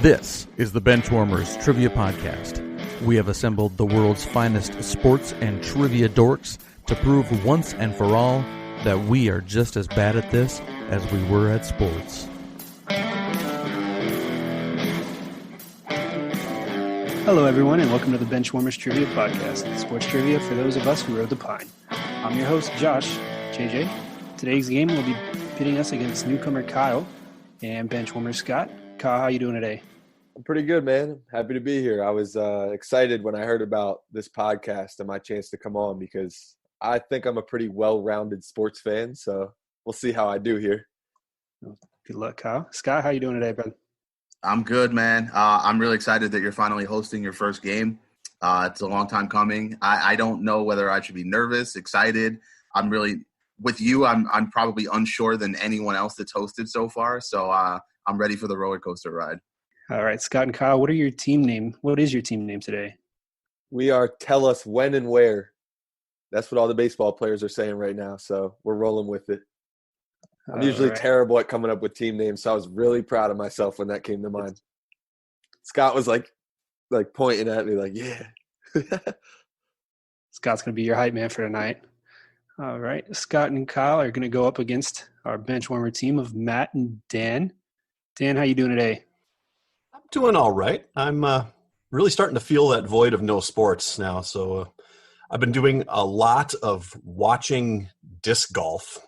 This is the Benchwarmers Trivia Podcast. We have assembled the world's finest sports and trivia dorks to prove once and for all that we are just as bad at this as we were at sports. Hello, everyone, and welcome to the Benchwarmers Trivia Podcast, sports trivia for those of us who rode the pine. I'm your host, Josh, JJ. Today's game will be pitting us against newcomer Kyle and Benchwarmer Scott. Kyle, how you doing today? I'm pretty good, man. Happy to be here. I was excited when I heard about this podcast and my chance to come on because I think I'm a pretty well-rounded sports fan, so we'll see how I do here. Good luck, Kyle. Scott, how you doing today, bud? I'm good, man. I'm really excited that you're finally hosting your first game. It's a long time coming. I don't know whether I should be nervous, excited. I'm really with you. I'm probably unsure than anyone else that's hosted so far. So I'm ready for the roller coaster ride. All right, Scott and Kyle, what is your team name today? We are Tell Us When and Where. That's what all the baseball players are saying right now, so we're rolling with it. I'm usually terrible at coming up with team names, so I was really proud of myself when that came to mind. Scott was like pointing at me like, yeah. Scott's going to be your hype man for tonight. All right, Scott and Kyle are going to go up against our Benchwarmer team of Matt and Dan. Dan, how you doing today? I'm doing all right. I'm really starting to feel that void of no sports now. So I've been doing a lot of watching disc golf.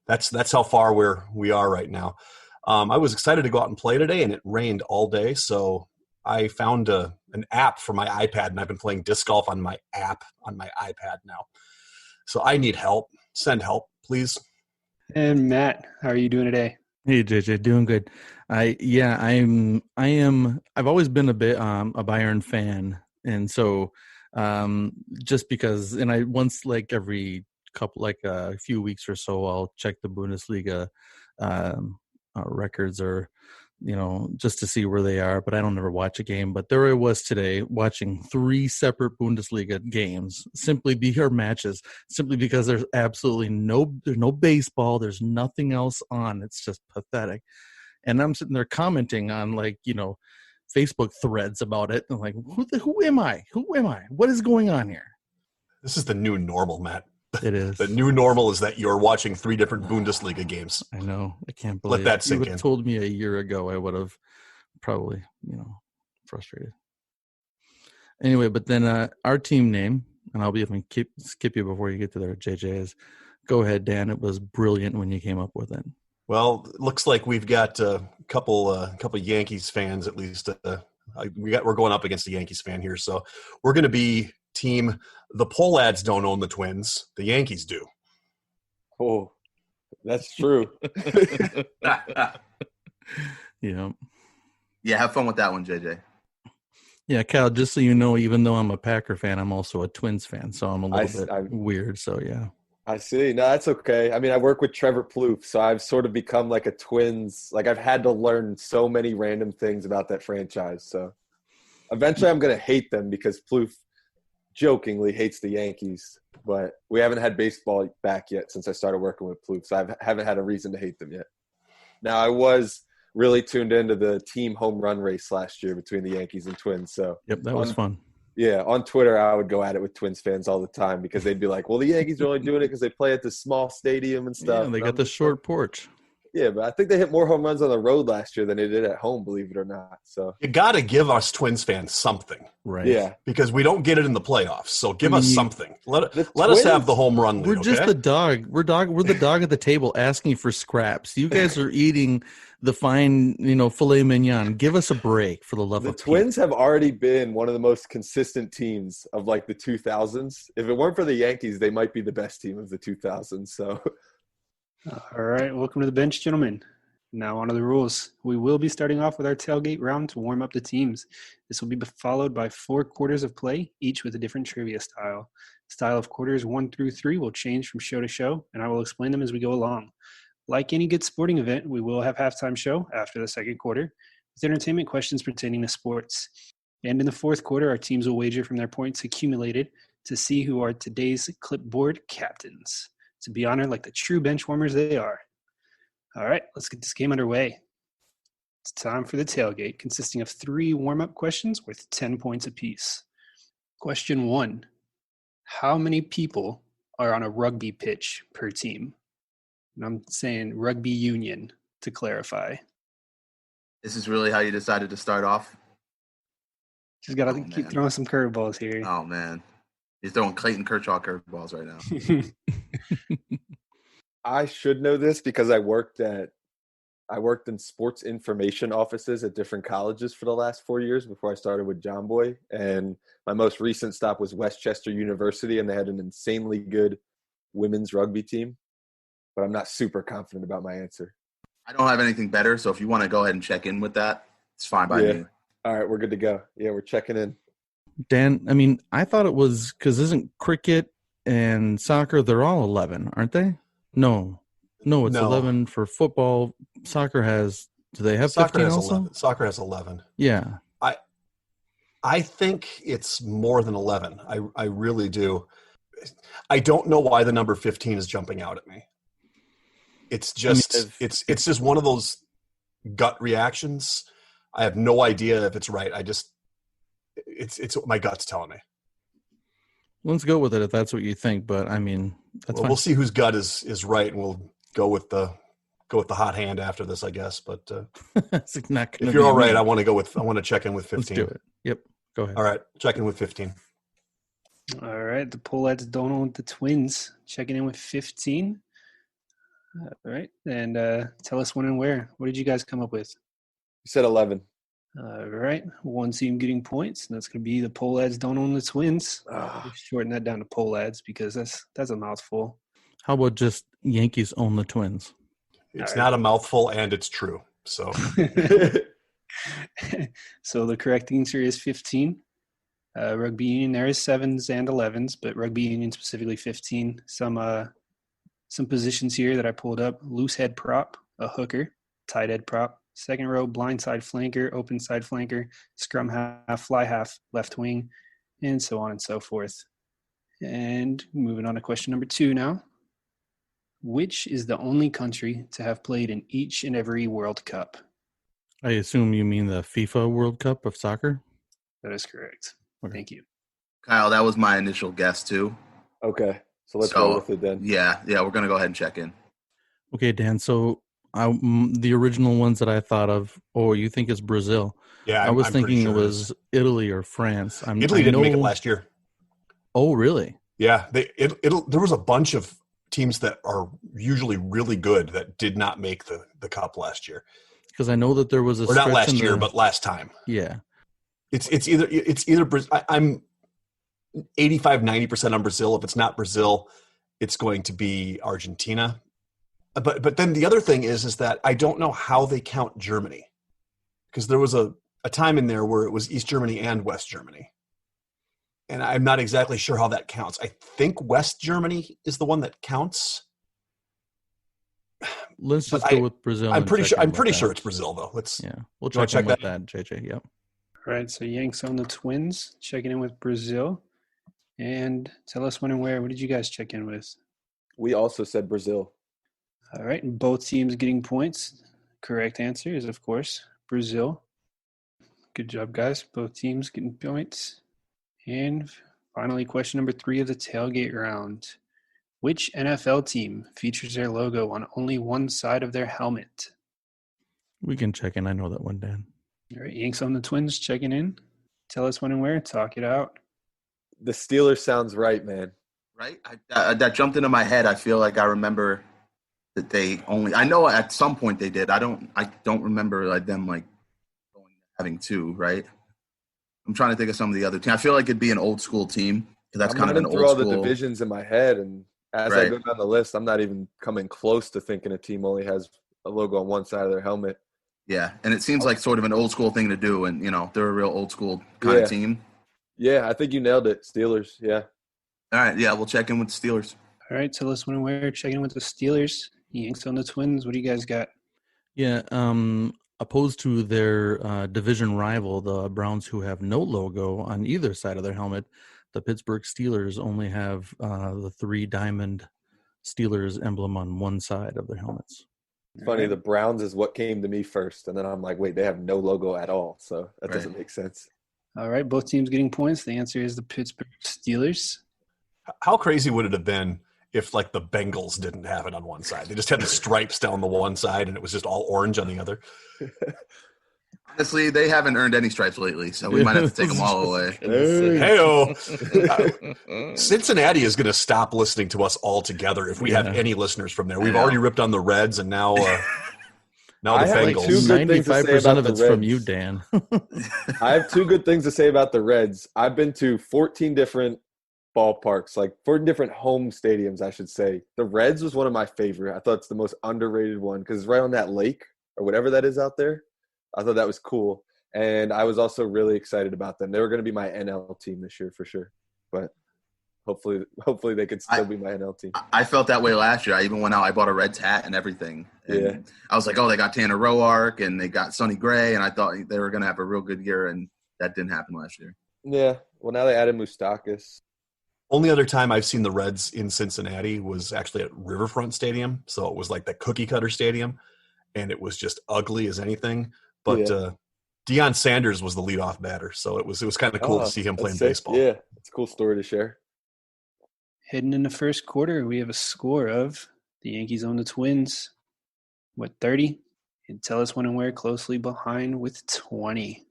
That's how far we are right now. I was excited to go out and play today, and it rained all day. So I found an app for my iPad, and I've been playing disc golf on my app on my iPad now. So I need help. Send help, please. And Matt, how are you doing today? Hey JJ, doing good. I've always been a Bayern fan, and so just because, and I once every a few weeks or so, I'll check the Bundesliga records, or just to see where they are, but I don't ever watch a game. But there I was today watching 3 separate Bundesliga games, matches, simply because there's absolutely no baseball, there's nothing else on. It's just pathetic. And I'm sitting there commenting on Facebook threads about it. I'm like, who am I? What is going on here? This is the new normal, Matt. It is. The new normal is that you're watching 3 different Bundesliga games. I know. I can't believe Let that sink in. If you would have told me a year ago, I would have probably, frustrated. Anyway, but then our team name, and I'll be able to skip you before you get to there, JJ, is go ahead, Dan. It was brilliant when you came up with it. Well, it looks like we've got a couple Yankees fans at least. We're going up against a Yankees fan here, so we're going to be team. The Pohlads don't own the Twins. The Yankees do. Oh, that's true. Yeah. Yeah, have fun with that one, JJ. Yeah, Cal, just so you know, even though I'm a Packer fan, I'm also a Twins fan, so I'm a little bit weird, so yeah. I see. No, that's okay. I mean, I work with Trevor Plouffe, so I've sort of become like a Twins. I've had to learn so many random things about that franchise, so eventually I'm going to hate them because Plouffe jokingly hates the Yankees, but we haven't had baseball back yet since I started working with Plouffe, so I haven't had a reason to hate them yet. Now, I was really tuned into the team home run race last year between the Yankees and Twins. So yep, that was fun. Yeah, on Twitter, I would go at it with Twins fans all the time because they'd be like, well, the Yankees are only doing it because they play at this small stadium and stuff. Yeah, they got the short porch. Yeah, but I think they hit more home runs on the road last year than they did at home, believe it or not. So you got to give us Twins fans something, right? Yeah, because we don't get it in the playoffs. So give us something. Let us have the home run lead. We're just the dog. We're the dog at the table asking for scraps. You guys are eating the fine, filet mignon. Give us a break, for the love of the Twins have already been one of the most consistent teams of the 2000s. If it weren't for the Yankees, they might be the best team of the 2000s. So. All right, welcome to the bench, gentlemen. Now on to the rules. We will be starting off with our tailgate round to warm up the teams. This will be followed by 4 quarters of play, each with a different trivia style. Style of quarters 1 through 3 will change from show to show, and I will explain them as we go along. Like any good sporting event, we will have halftime show after the second quarter with entertainment questions pertaining to sports. And in the fourth quarter, our teams will wager from their points accumulated to see who are today's clipboard captains, to be honored like the true bench warmers they are. All right, let's get this game underway. It's time for the tailgate, consisting of 3 warm-up questions worth 10 points apiece. Question 1. How many people are on a rugby pitch per team? And I'm saying rugby union to clarify. This is really how you decided to start off? Just got to keep throwing some curveballs here. Oh, man. You're throwing Clayton Kershaw curveballs right now. I should know this because I worked in sports information offices at different colleges for the last 4 years before I started with Jomboy. And my most recent stop was Westchester University, and they had an insanely good women's rugby team. But I'm not super confident about my answer. I don't have anything better, so if you want to go ahead and check in with that, it's fine by me. All right, we're good to go. Yeah, we're checking in. Dan, I mean, I thought it was because isn't cricket and soccer, they're all 11, aren't they? No, it's 11 for football. Soccer do they have 15 also? 11. Soccer has 11. Yeah. I think it's more than 11. I really do. I don't know why the number 15 is jumping out at me. It's just it's just one of those gut reactions. I have no idea if it's right. It's what my gut's telling me. Let's go with it if that's what you think. But I mean, we'll see whose gut is right, and we'll go with the hot hand after this, I guess. But if you're all right, I want to check in with 15. Let's do it. Yep. Go ahead. All right, check in with 15. All right, the Polettes don't own the Twins. Checking in with 15. All right, and tell us when and where. What did you guys come up with? You said 11. All right, one team getting points, and that's going to be the Polettes don't own the Twins. Shorten that down to Polettes because that's a mouthful. How about just Yankees own the Twins? It's not a mouthful, and it's true. So, so the correct answer is 15. Rugby union, there is 7s and 11s, but rugby union specifically 15. Some positions here that I pulled up: loose head prop, a hooker, tight head prop, second row blind side flanker, open side flanker, scrum half, fly half, left wing, and so on and so forth. And moving on to question number 2 now. Which is the only country to have played in each and every World Cup? I assume you mean the FIFA World Cup of soccer? That is correct. Okay. Thank you. Kyle, that was my initial guess too. Okay. So let's go with it then. Yeah, we're going to go ahead and check in. Okay, Dan. So the original ones that I thought of, you think it's Brazil. Yeah, I was thinking it was Italy or France. Italy didn't make it last year. Oh, really? Yeah. There was a bunch of teams that are usually really good that did not make the cup last year. Because I know that there was or not last year, but last time. Yeah. It's either Brazil. I'm 85-90% on Brazil. If it's not Brazil, it's going to be Argentina. But then the other thing is that I don't know how they count Germany, because there was a time in there where it was East Germany and West Germany, and I'm not exactly sure how that counts. I think West Germany is the one that counts. Let's just go with Brazil. I'm pretty sure it's Brazil though. We'll check with that, JJ. Yep. All right, so Yanks on the Twins, checking in with Brazil. And tell us when and where. What did you guys check in with? We also said Brazil. All right, and both teams getting points. Correct answer is, of course, Brazil. Good job, guys. Both teams getting points. And finally, question number 3 of the tailgate round. Which NFL team features their logo on only one side of their helmet? We can check in. I know that one, Dan. All right, Yanks on the Twins checking in. Tell us when and where. Talk it out. The Steelers sounds right, man. Right? That jumped into my head. I feel like I remember that I know at some point they did. I don't remember like them like having 2, right? I'm trying to think of some of the other teams. I feel like it'd be an old school team. That's kind of an old school. I'm running through all the divisions in my head, and as I go down the list, I'm not even coming close to thinking a team only has a logo on one side of their helmet. Yeah, and it seems like sort of an old school thing to do, and they're a real old school kind of team. Yeah, I think you nailed it. Steelers, yeah. All right, yeah, we'll check in with the Steelers. All right, tell us when and where. Checking in with the Steelers. Yanks on the Twins. What do you guys got? Yeah, opposed to their division rival, the Browns, who have no logo on either side of their helmet, the Pittsburgh Steelers only have the 3-diamond Steelers emblem on one side of their helmets. It's funny, the Browns is what came to me first, and then I'm like, wait, they have no logo at all, so that doesn't make sense. All right, both teams getting points. The answer is the Pittsburgh Steelers. How crazy would it have been if, like, the Bengals didn't have it on one side? They just had the stripes down the one side, and it was just all orange on the other. Honestly, they haven't earned any stripes lately, so we might have to take them all away. Hey-o. Cincinnati is going to stop listening to us altogether if we have any listeners from there. We've already ripped on the Reds, and now the Bengals. Like 95% of it's from you, Dan. I have two good things to say about the Reds. I've been to 14 different ballparks, like 14 different home stadiums, I should say. The Reds was one of my favorite. I thought it's the most underrated one because it's right on that lake or whatever that is out there. I thought that was cool. And I was also really excited about them. They were going to be my NL team this year for sure. But hopefully they could still be my NL team. I felt that way last year. I even went out. I bought a Reds hat and everything. And I was like, oh, they got Tanner Roark and they got Sonny Gray. And I thought they were going to have a real good year. And that didn't happen last year. Yeah. Well, now they added Moustakas. Only other time I've seen the Reds in Cincinnati was actually at Riverfront Stadium. So it was like that cookie cutter stadium. And it was just ugly as anything. But Deion Sanders was the leadoff batter. So it was kind of cool to see him playing baseball. Yeah. It's a cool story to share. Heading in the first quarter, we have a score of the Yankees own the Twins. 30? And tell us when and where closely behind with 20.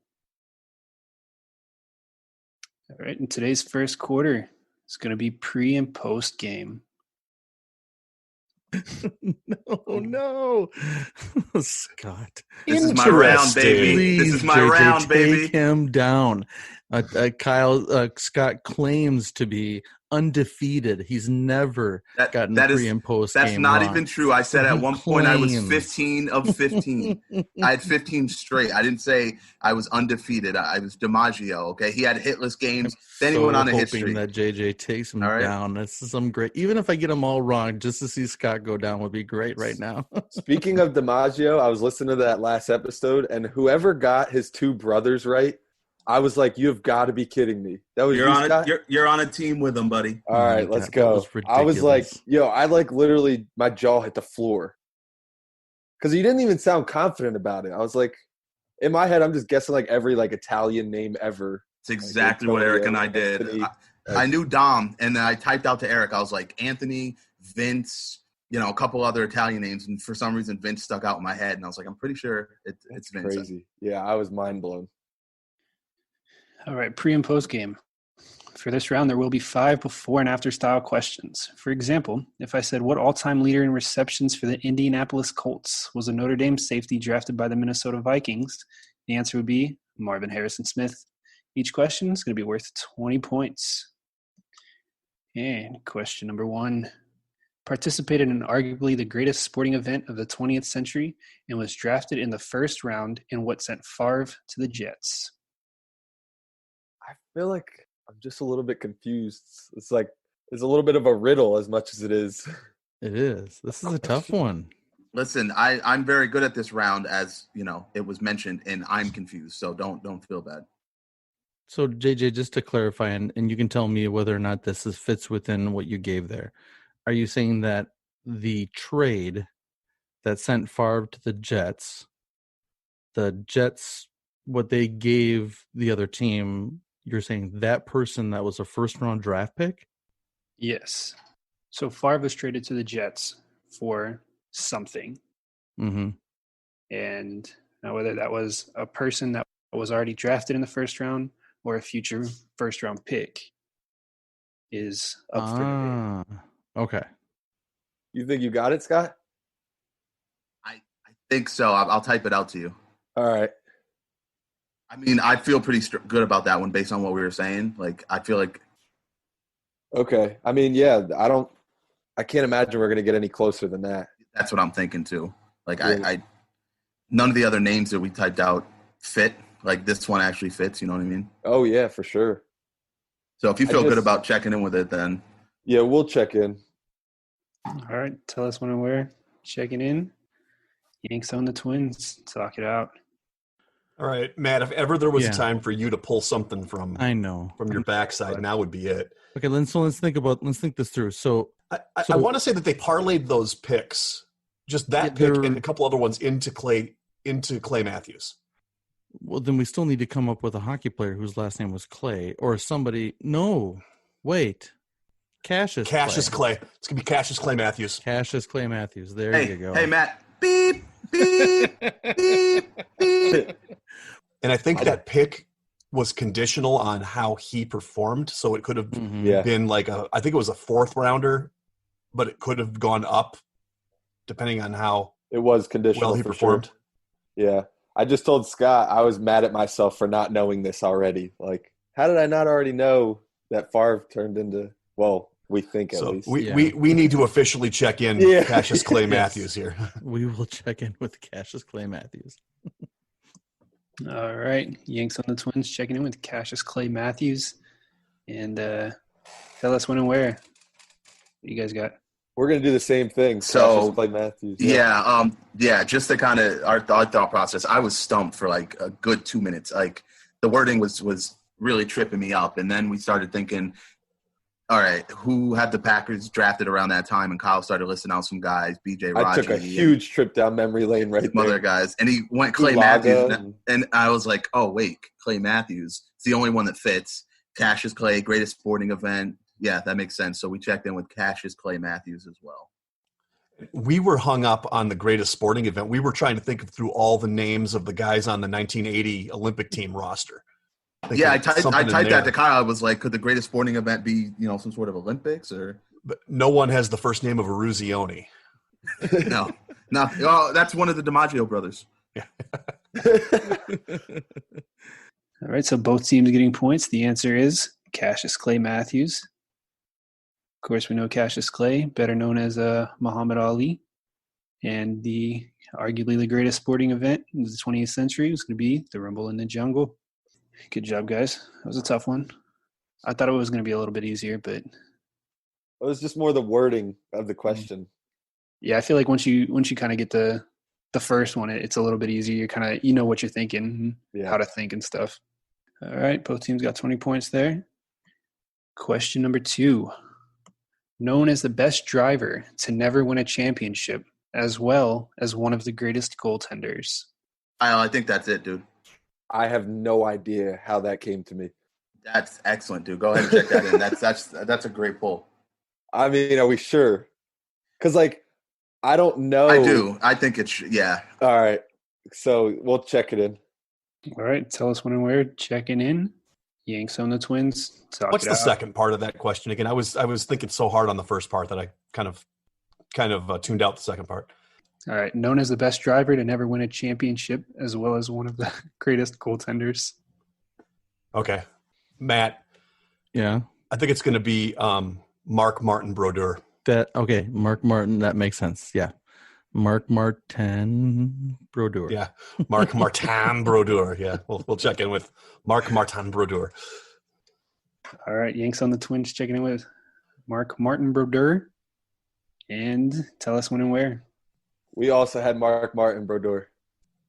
All right, in today's first quarter, it's going to be pre and post game. No. Scott. This is my round, baby. Please, this is my JJ, round, baby. Take him down. Scott claims to be undefeated. He's never gotten pre and post game. That's not wrong. even true. I said at one point I was 15 of 15. I had 15 straight. I didn't say I was undefeated. I was DiMaggio. Okay, he had hitless games. Then he went on a hit streak. That JJ takes him down. That's some great. Even if I get them all wrong, just to see Scott go down would be great right now. Speaking of DiMaggio, I was listening to that last episode, and whoever got his two brothers right, I was like, "You have got to be kidding me!" That was you're on a team with him, buddy. All right, let's go. I was like, I literally my jaw hit the floor because he didn't even sound confident about it. I was like, in my head, I'm just guessing like every like Italian name ever. It's exactly what Eric and I did. I knew Dom, and then I typed out to Eric. I was like, Anthony, Vince, a couple other Italian names, and for some reason, Vince stuck out in my head, and I was like, I'm pretty sure it's Vince. Crazy. Yeah, I was mind blown. All right, pre and post game. For this round, there will be 5 before and after style questions. For example, if I said, what all-time leader in receptions for the Indianapolis Colts was a Notre Dame safety drafted by the Minnesota Vikings, the answer would be Marvin Harrison Smith. Each question is going to be worth 20 points. And question number 1. Participated in arguably the greatest sporting event of the 20th century and was drafted in the first round in what sent Favre to the Jets. I feel like I'm just a little bit confused. It's like it's a little bit of a riddle as much as it is. It is. This is a tough one. Listen, I'm very good at this round, as it was mentioned, and I'm confused. So don't feel bad. So JJ, just to clarify, and you can tell me whether or not this fits within what you gave there. Are you saying that the trade that sent Favre to the Jets, what they gave the other team, you're saying that person that was a first-round draft pick? Yes. So Favre was traded to the Jets for something. Mm-hmm. And now whether that was a person that was already drafted in the first round or a future first-round pick is up for debate. Okay. You think you got it, Scott? I think so. I'll type it out to you. All right. I mean, I feel pretty good about that one based on what we were saying. Like, I feel like. Okay. I mean, yeah, I can't imagine we're going to get any closer than that. That's what I'm thinking too. Like, yeah. None of the other names that we typed out fit. Like, this one actually fits. You know what I mean? Oh, yeah, for sure. So if you feel good about checking in with it, then. Yeah, we'll check in. All right. Tell us when and where. Checking in. Yanks on the Twins. Talk it out. All right, Matt, if ever there was a time for you to pull something from your backside, now would be it. Okay, let's think this through. So I want to say that they parlayed those picks Just that pick and a couple other ones into Clay Matthews. Well, then we still need to come up with a hockey player whose last name was Clay or somebody. No, wait. Cassius Clay. It's going to be Cassius Clay Matthews. Cassius Clay Matthews. There you go. Hey, Matt. Beep, beep, beep, beep. And I think that pick was conditional on how he performed. So it could have been I think it was a 4th rounder, but it could have gone up depending on how it was conditional well he performed. Sure. Yeah. I just told Scott I was mad at myself for not knowing this already. Like, how did I not already know that Favre turned into, well, we think at least. We need to officially check in Cassius Clay Matthews here. We will check in with Cassius Clay Matthews. All right. Yanks on the Twins checking in with Cassius Clay Matthews. And tell us when and where. What you guys got? We're going to do the same thing. So, Clay Matthews. Just to kind of our thought process, I was stumped for like a good 2 minutes. Like the wording was really tripping me up. And then we started thinking, all right, who had the Packers drafted around that time? And Kyle started listing out some guys, B.J. Raji. I took a huge trip down memory lane right there. Other guys. And he went Clay Matthews. And I was like, oh, wait, Clay Matthews. It's the only one that fits. Cassius Clay, greatest sporting event. Yeah, that makes sense. So we checked in with Cassius Clay Matthews as well. We were hung up on the greatest sporting event. We were trying to think through all the names of the guys on the 1980 Olympic team roster. Yeah, I typed that to Kyle. I was like, could the greatest sporting event be, some sort of Olympics or? But no one has the first name of Eruzione. No. Oh, that's one of the DiMaggio brothers. Yeah. All right, so both teams getting points. The answer is Cassius Clay Matthews. Of course, we know Cassius Clay, better known as Muhammad Ali. And arguably the greatest sporting event in the 20th century was going to be the Rumble in the Jungle. Good job, guys. That was a tough one. I thought it was going to be a little bit easier, but it was just more the wording of the question. Yeah, I feel like once you kind of get the first one, it's a little bit easier. You kind of know what you're thinking, how to think and stuff. All right, both teams got 20 points there. Question number 2. Known as the best driver to never win a championship, as well as one of the greatest goaltenders. I think that's it, dude. I have no idea how that came to me. That's excellent, dude. Go ahead and check that in. That's a great pull. I mean, are we sure? Because, I don't know. I do. I think it's yeah. All right. So we'll check it in. All right. Tell us when and where. Checking in. Yanks on the Twins. What's the second part of that question again? I was thinking so hard on the first part that I kind of tuned out the second part. All right. Known as the best driver to never win a championship, as well as one of the greatest goaltenders. Okay. Matt. Yeah. I think it's going to be Marc Martin Brodeur. Marc Martin. That makes sense. Yeah. Marc Martin Brodeur. Yeah. Marc Martin Brodeur. Yeah. We'll check in with Marc Martin Brodeur. All right. Yanks on the Twins checking in with Marc Martin Brodeur. And tell us when and where. We also had Marc Martin Brodeur.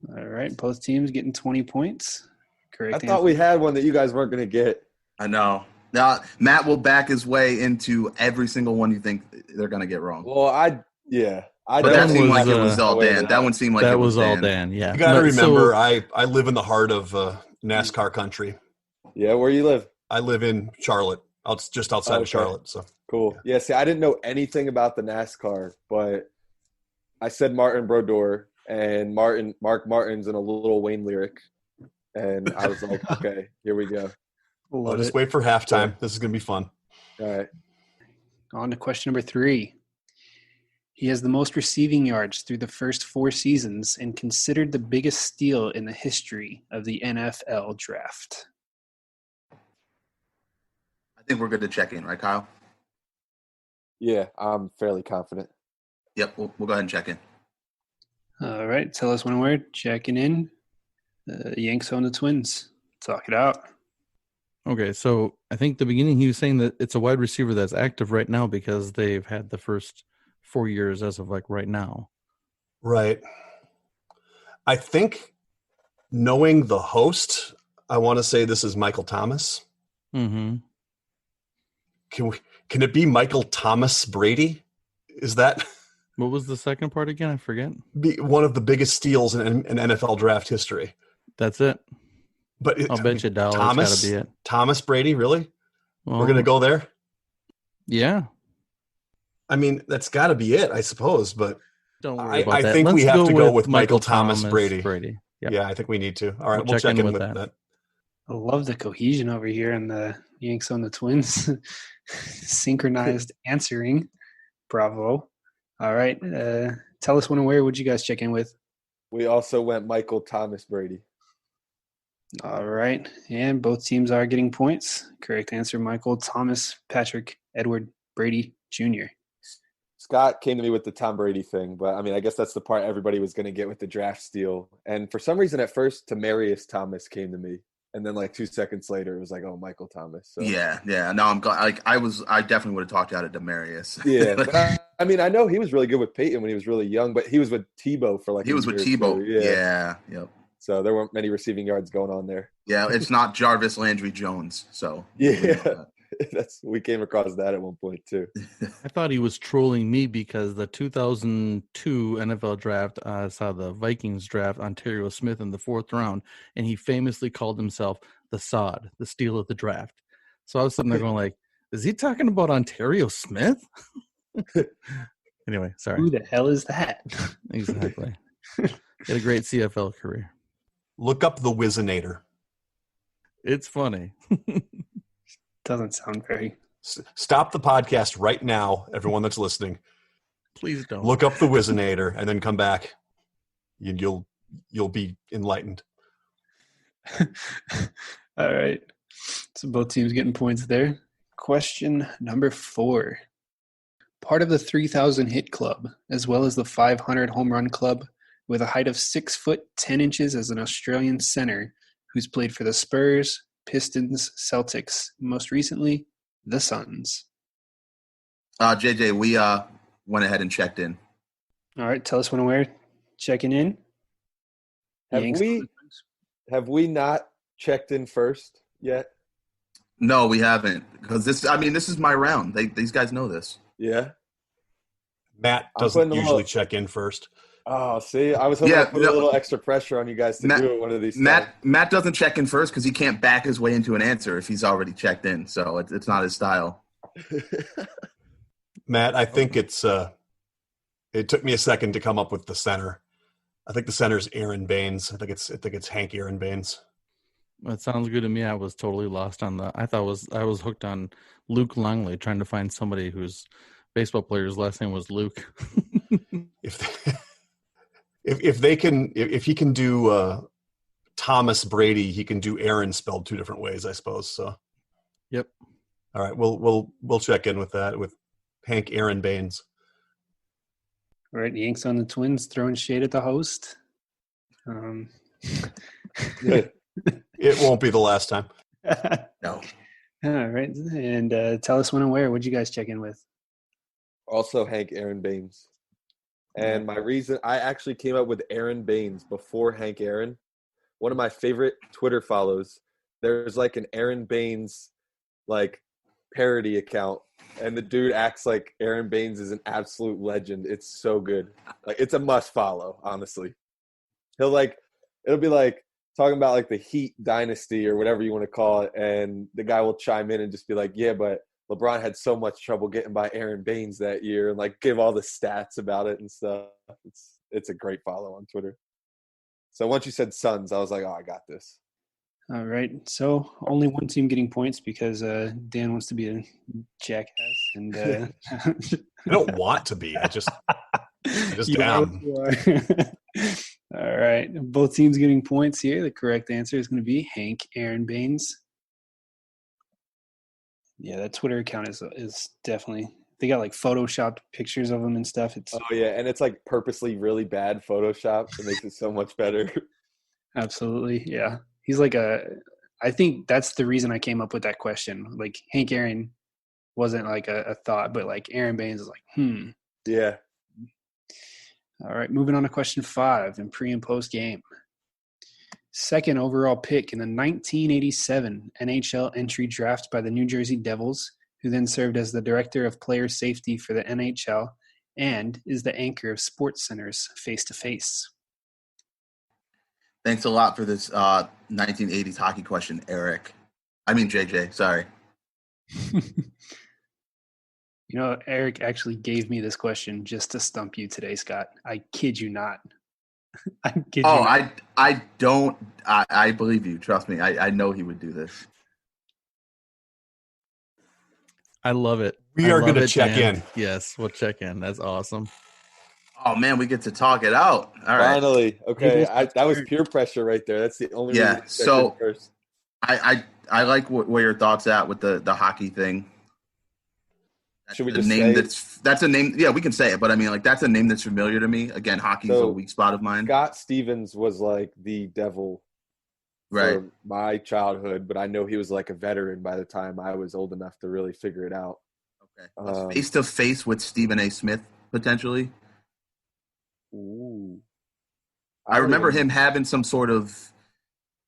All right. Both teams getting 20 points. Correct. I thought we had one that you guys weren't going to get. I know. Now, Matt will back his way into every single one you think they're going to get wrong. Well, But that seemed like it was all Dan. That one seemed like it was all Dan. Dan, yeah. You got to remember, I live in the heart of NASCAR country. Yeah, where you live? I live in Charlotte, just outside of Charlotte. So cool. Yeah, see, I didn't know anything about the NASCAR, but I said Martin Brodeur, and Mark Martin's in a Lil Wayne lyric, and I was like, okay, here we go. I'll just wait for halftime. This is going to be fun. All right. On to question number 3. He has the most receiving yards through the first 4 seasons and considered the biggest steal in the history of the NFL draft. I think we're good to check in, right, Kyle? Yeah, I'm fairly confident. Yep, we'll go ahead and check in. All right, tell us when and where. Checking in. Yanks on the Twins. Talk it out. Okay, so I think the beginning he was saying that it's a wide receiver that's active right now because they've had the first 4 years as of right now. Right. I think knowing the host, I want to say this is Michael Thomas. Mm-hmm. Can it be Michael Thomas Brady? Is that What was the second part again? I forget. One of the biggest steals in NFL draft history. That's it. But I'll bet you $1 got to be it. Thomas Brady, really? Well, We're going to go there? Yeah. I mean, that's got to be it, I suppose. But don't worry about that. I think Let's we have to go with with Michael Thomas Brady. Yep. Yeah, I think we need to. All right, we'll check in with that. I love the cohesion over here and the Yanks on the Twins. Synchronized answering. Bravo. All right. Tell us when and where would you guys check in with? We also went Michael Thomas Brady. All right. And both teams are getting points. Correct answer, Michael Thomas Patrick Edward Brady Jr. Scott came to me with the Tom Brady thing, but I mean, I guess that's the part everybody was going to get with the draft steal. And for some reason at first, Tamarius Thomas came to me. And then like 2 seconds later, it was like, oh, Michael Thomas. So. Yeah. No, I'm glad. I definitely would have talked you out of Demarius. Yeah. But I mean, I know he was really good with Peyton when he was really young, but he was with Tebow for like he was with Tebow. Yeah. Yep. So there weren't many receiving yards going on there. Yeah, it's not Jarvis Landry Jones. So yeah, we came across that at one point too. I thought he was trolling me because the 2002 NFL draft, I saw the Vikings draft Ontario Smith in the 4th round, and he famously called himself the Sod, the steal of the draft. So I was sitting there going like, is he talking about Ontario Smith? Anyway, sorry. Who the hell is that? Exactly. He had a great CFL career. Look up the Wizinator. It's funny. Doesn't sound very. Stop the podcast right now, everyone that's listening. Please don't. Look up the Wizinator and then come back. You'll be enlightened. All right. So both teams getting points there. Question number 4. Part of the 3,000 hit club, as well as the 500 home run club, with a height of 6 foot 10 inches as an Australian center who's played for the Spurs, Pistons, Celtics, most recently, the Suns. JJ, we went ahead and checked in. All right, tell us when and where. Checking in. Have we not checked in first yet? No, we haven't. Because this is my round. These guys know this. Yeah. Matt doesn't usually check in first. Oh, see, I was hoping to put a little extra pressure on you guys to do it one of these times. Matt doesn't check in first because he can't back his way into an answer if he's already checked in. So it's not his style. Matt, I think it took me a second to come up with the center. I think the center's Aaron Baines. I think it's Hank Aaron Baines. That sounds good to me. I was totally lost on I was hooked on Luke Longley, trying to find somebody whose baseball player's last name was Luke. If he can do Thomas Brady, he can do Aaron spelled 2 different ways, I suppose. So, yep. All right, we'll check in with that with Hank Aaron Baines. All right, Yanks on the Twins throwing shade at the host. It won't be the last time. No. All right, and tell us when and where. What'd you guys check in with? Also, Hank Aaron Baines. And my reason, I actually came up with Aaron Baines before Hank Aaron. One of my favorite Twitter follows, there's like an Aaron Baines like parody account, and the dude acts like Aaron Baines is an absolute legend. It's so good. Like, it's a must follow, honestly. It'll be like talking about like the Heat dynasty or whatever you want to call it, and the guy will chime in and just be like, yeah, but LeBron had so much trouble getting by Aaron Baines that year, and like give all the stats about it and stuff. It's a great follow on Twitter. So once you said Suns, I was like, oh, I got this. All right. So only one team getting points because Dan wants to be a jackass. And I don't want to be. I just am. All right. Both teams getting points here. The correct answer is going to be Hank Aaron Baines. Yeah, that Twitter account is definitely – they got like photoshopped pictures of him and stuff. Oh, yeah, and it's like purposely really bad Photoshop. It makes it so much better. Absolutely, yeah. He's like I think that's the reason I came up with that question. Like Hank Aaron wasn't like a thought, but like Aaron Baines is like, Yeah. All right, moving on to question 5 in pre and post game. Second overall pick in the 1987 NHL entry draft by the New Jersey Devils, who then served as the director of player safety for the NHL and is the anchor of Sports Center's Face to Face. Thanks a lot for this 1980s hockey question, Eric. I mean, JJ, sorry. Eric actually gave me this question just to stump you today, Scott. I kid you not. I don't. I believe you. Trust me. I know he would do this. I love it. We are going to check in. Yes, we'll check in. That's awesome. Oh man, we get to talk it out. All right. Finally, okay. That was peer pressure right there. That's the only. Yeah. So I like where your thoughts at with the hockey thing. Should we just say that's a name? Yeah, we can say it, but I mean, like, that's a name that's familiar to me. Again, hockey's a weak spot of mine. Scott Stevens was like the devil for my childhood, but I know he was like a veteran by the time I was old enough to really figure it out. Okay. Face to face with Stephen A. Smith, potentially. Ooh. I remember him having some sort of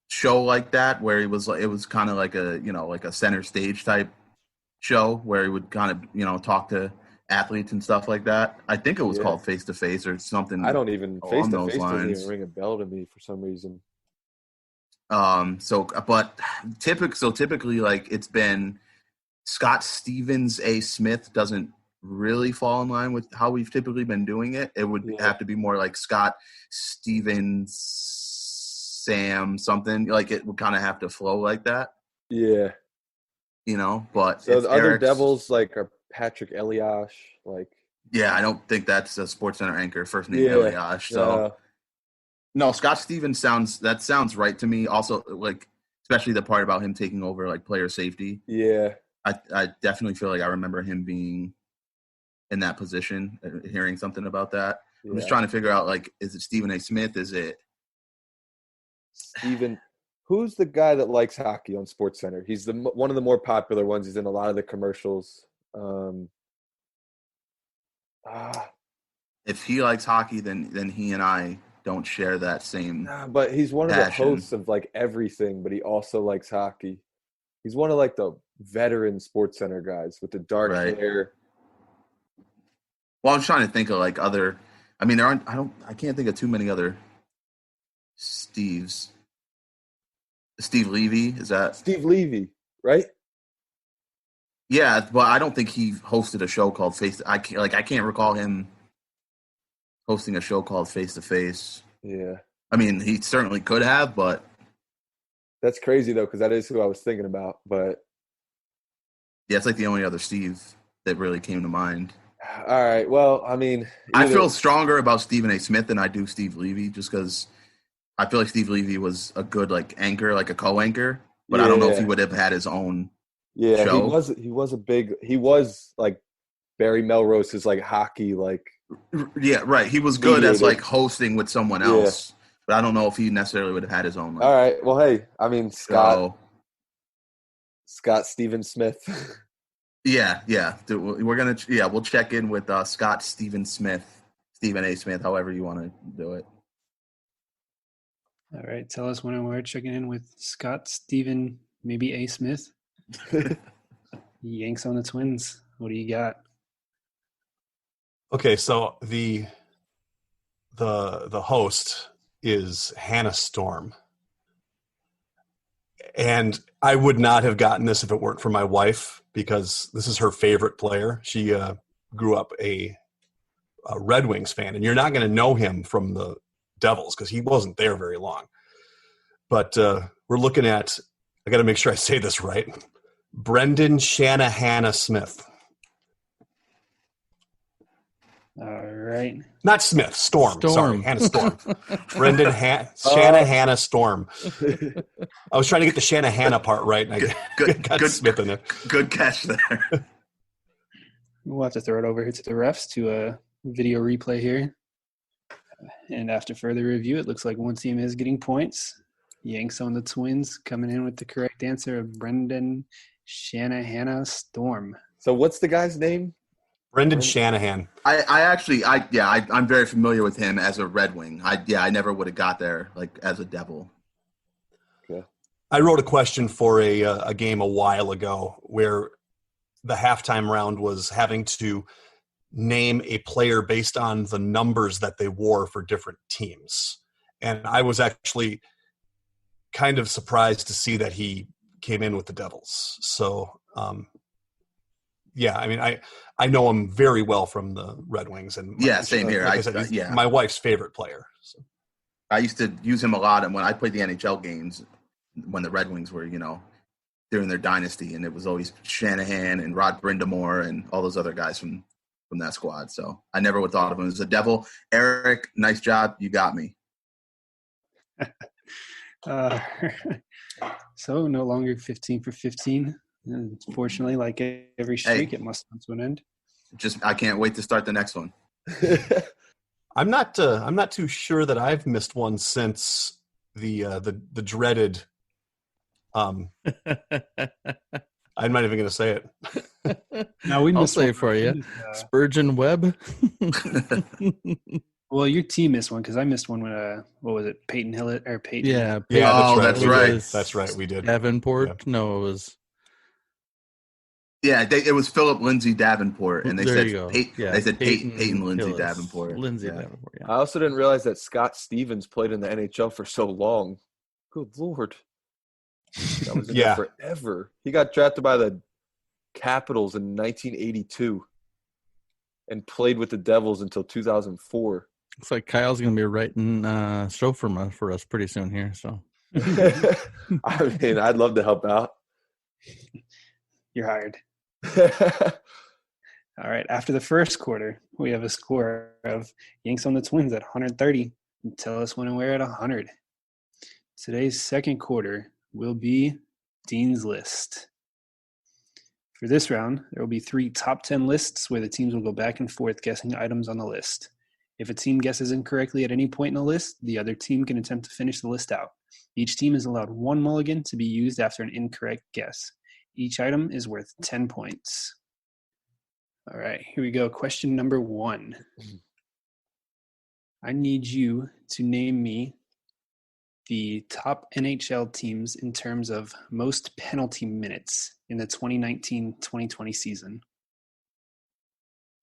show like that where he was like, it was kind of like a center stage type show where he would kind of, talk to athletes and stuff like that. I think it was called Face to Face or something. I don't even Face to Face doesn't even ring a bell to me for some reason. Typically, like, it's been Scott Stevens A. Smith doesn't really fall in line with how we've typically been doing it. It would have to be more like Scott Stevens Sam something. Like, it would kind of have to flow like that. Yeah. But so the other Devils like are Patrick Eliash, like. Yeah, I don't think that's a Sports Center anchor. First name Eliash. So no, Scott Stevens sounds right to me. Also, like, especially the part about him taking over like player safety. Yeah, I definitely feel like I remember him being in that position, hearing something about that. I'm just trying to figure out, like, is it Stephen A. Smith? Is it Stephen? Who's the guy that likes hockey on Sports Center? He's one of the more popular ones. He's in a lot of the commercials. If he likes hockey, then he and I don't share that same. But he's one of passion. the hosts of like everything, but he also likes hockey. He's one of like the veteran Sports Center guys with the dark hair. Well, I was trying to think of like other. I mean, I can't think of too many other Steves. Steve Levy, is that Steve Levy, right? Yeah, but I don't think he hosted a show called Face. I can't recall him hosting a show called Face to Face. Yeah, I mean, he certainly could have, but that's crazy though, because that is who I was thinking about. But yeah, it's like the only other Steve that really came to mind. All right, well, I mean, I feel stronger about Stephen A. Smith than I do Steve Levy, just because I feel like Steve Levy was a good like anchor, like a co-anchor, but I don't know if he would have had his own show. He was like Barry Melrose's like hockey like. Yeah, right. He was good as like hosting with someone else, but I don't know if he necessarily would have had his own. Like, all right. Well, hey, I mean, Scott Stephen Smith. Yeah. We'll check in with Scott Stephen A. Smith, however you want to do it. All right. Tell us when we're checking in with Scott Stephen, maybe A. Smith. Yanks on the Twins. What do you got? Okay, so the host is Hannah Storm. And I would not have gotten this if it weren't for my wife, because this is her favorite player. She grew up a Red Wings fan, and you're not going to know him from the Devils because he wasn't there very long. But we're looking at, I got to make sure I say this right, Brendan Shanahan Smith. All right. Not Smith, Storm. Sorry, Hannah Storm. Brendan Shanahan Storm. I was trying to get the Shanahan part right, and I got Smith in it. Good catch there. We'll have to throw it over here to the refs to a video replay here. And after further review, it looks like one team is getting points. Yanks on the Twins coming in with the correct answer of Brendan Shanahan Storm. So what's the guy's name? Brendan Shanahan. I'm very familiar with him as a Red Wing. I never would have got there like as a Devil. Okay. I wrote a question for a game a while ago where the halftime round was having to name a player based on the numbers that they wore for different teams. And I was actually kind of surprised to see that he came in with the Devils. So, yeah, I mean, I know him very well from the Red Wings, and Same here. Like I said, he's my wife's favorite player. So. I used to use him a lot, and when I played the NHL games, when the Red Wings were, during their dynasty, and it was always Shanahan and Rod Brindamore and all those other guys from that squad. So I never would have thought of him as a Devil. Eric, nice job. You got me. So no longer 15 for 15. Unfortunately, like every streak, it must come to an end. I can't wait to start the next one. I'm not too sure that I've missed one since the dreaded. I'm not even going to say it. No, I'll say it for you. Spurgeon Webb. Well, your team missed one because I missed one when what was it? Peyton Hillett or Peyton? Yeah. That's right. Was That's right. We did. Davenport. Yeah. No, it was. Yeah, it was Philip Lindsay Davenport, and they There said you go. they said Peyton Lindsay Hillis. Davenport. Lindsay Yeah. Davenport. Yeah. I also didn't realize that Scott Stevens played in the NHL for so long. Good Lord. That was in there forever. He got drafted by the Capitals in 1982 and played with the Devils until 2004. Looks like Kyle's going to be writing show for us pretty soon here. So, I mean, I'd love to help out. You're hired. All right. After the first quarter, we have a score of Yanks on the Twins at 130. Tell us when and where at 100. Today's second quarter will be Dean's List. For this round, there will be 3 top 10 lists where the teams will go back and forth guessing items on the list. If a team guesses incorrectly at any point in the list, the other team can attempt to finish the list out. Each team is allowed 1 mulligan to be used after an incorrect guess. Each item is worth 10 points. All right, here we go. Question number 1. I need you to name me the top NHL teams in terms of most penalty minutes in the 2019-2020 season.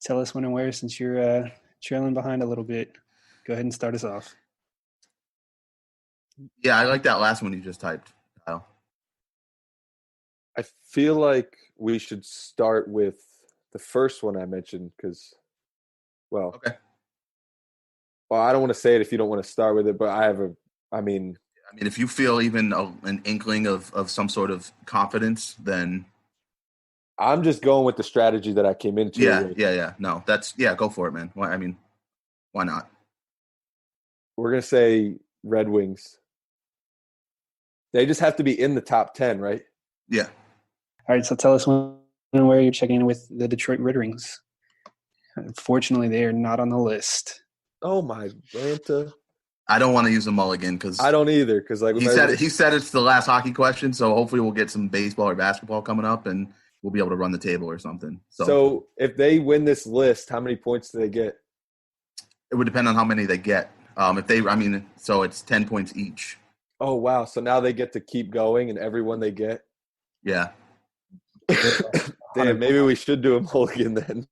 Tell us when and where, since you're trailing behind a little bit. Go ahead and start us off. Yeah, I like that last one you just typed, Kyle. I feel like we should start with the first one I mentioned because, okay. Well, I don't want to say it if you don't want to start with it, but I mean, if you feel even an inkling of some sort of confidence, then I'm just going with the strategy that I came into. Yeah. No, go for it, man. Why not? We're going to say Red Wings. They just have to be in the top 10, right? Yeah. All right, so tell us when and where you're checking in with the Detroit Red Wings. Unfortunately, they are not on the list. Oh, my Ranta. I don't want to use a mulligan because I don't either. Because he said it's the last hockey question, so hopefully we'll get some baseball or basketball coming up, and we'll be able to run the table or something. So if they win this list, how many points do they get? It would depend on how many they get. So it's 10 points each. Oh, wow. So now they get to keep going and everyone they get? Yeah. Damn, maybe we should do a mulligan then.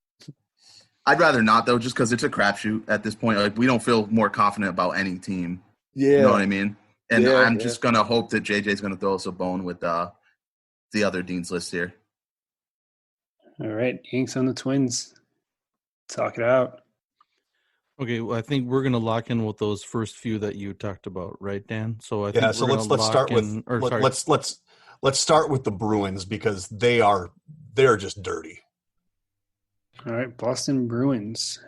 I'd rather not, though, just because it's a crapshoot at this point. Like, we don't feel more confident about any team. Yeah. You know what I mean? And I'm just going to hope that JJ's going to throw us a bone with the other Dean's List here. All right, Yanks on the Twins. Talk it out. Okay, well, I think we're going to lock in with those first few that you talked about, right, Dan? So I think let's start with let's start with the Bruins because they're just dirty. All right, Boston Bruins,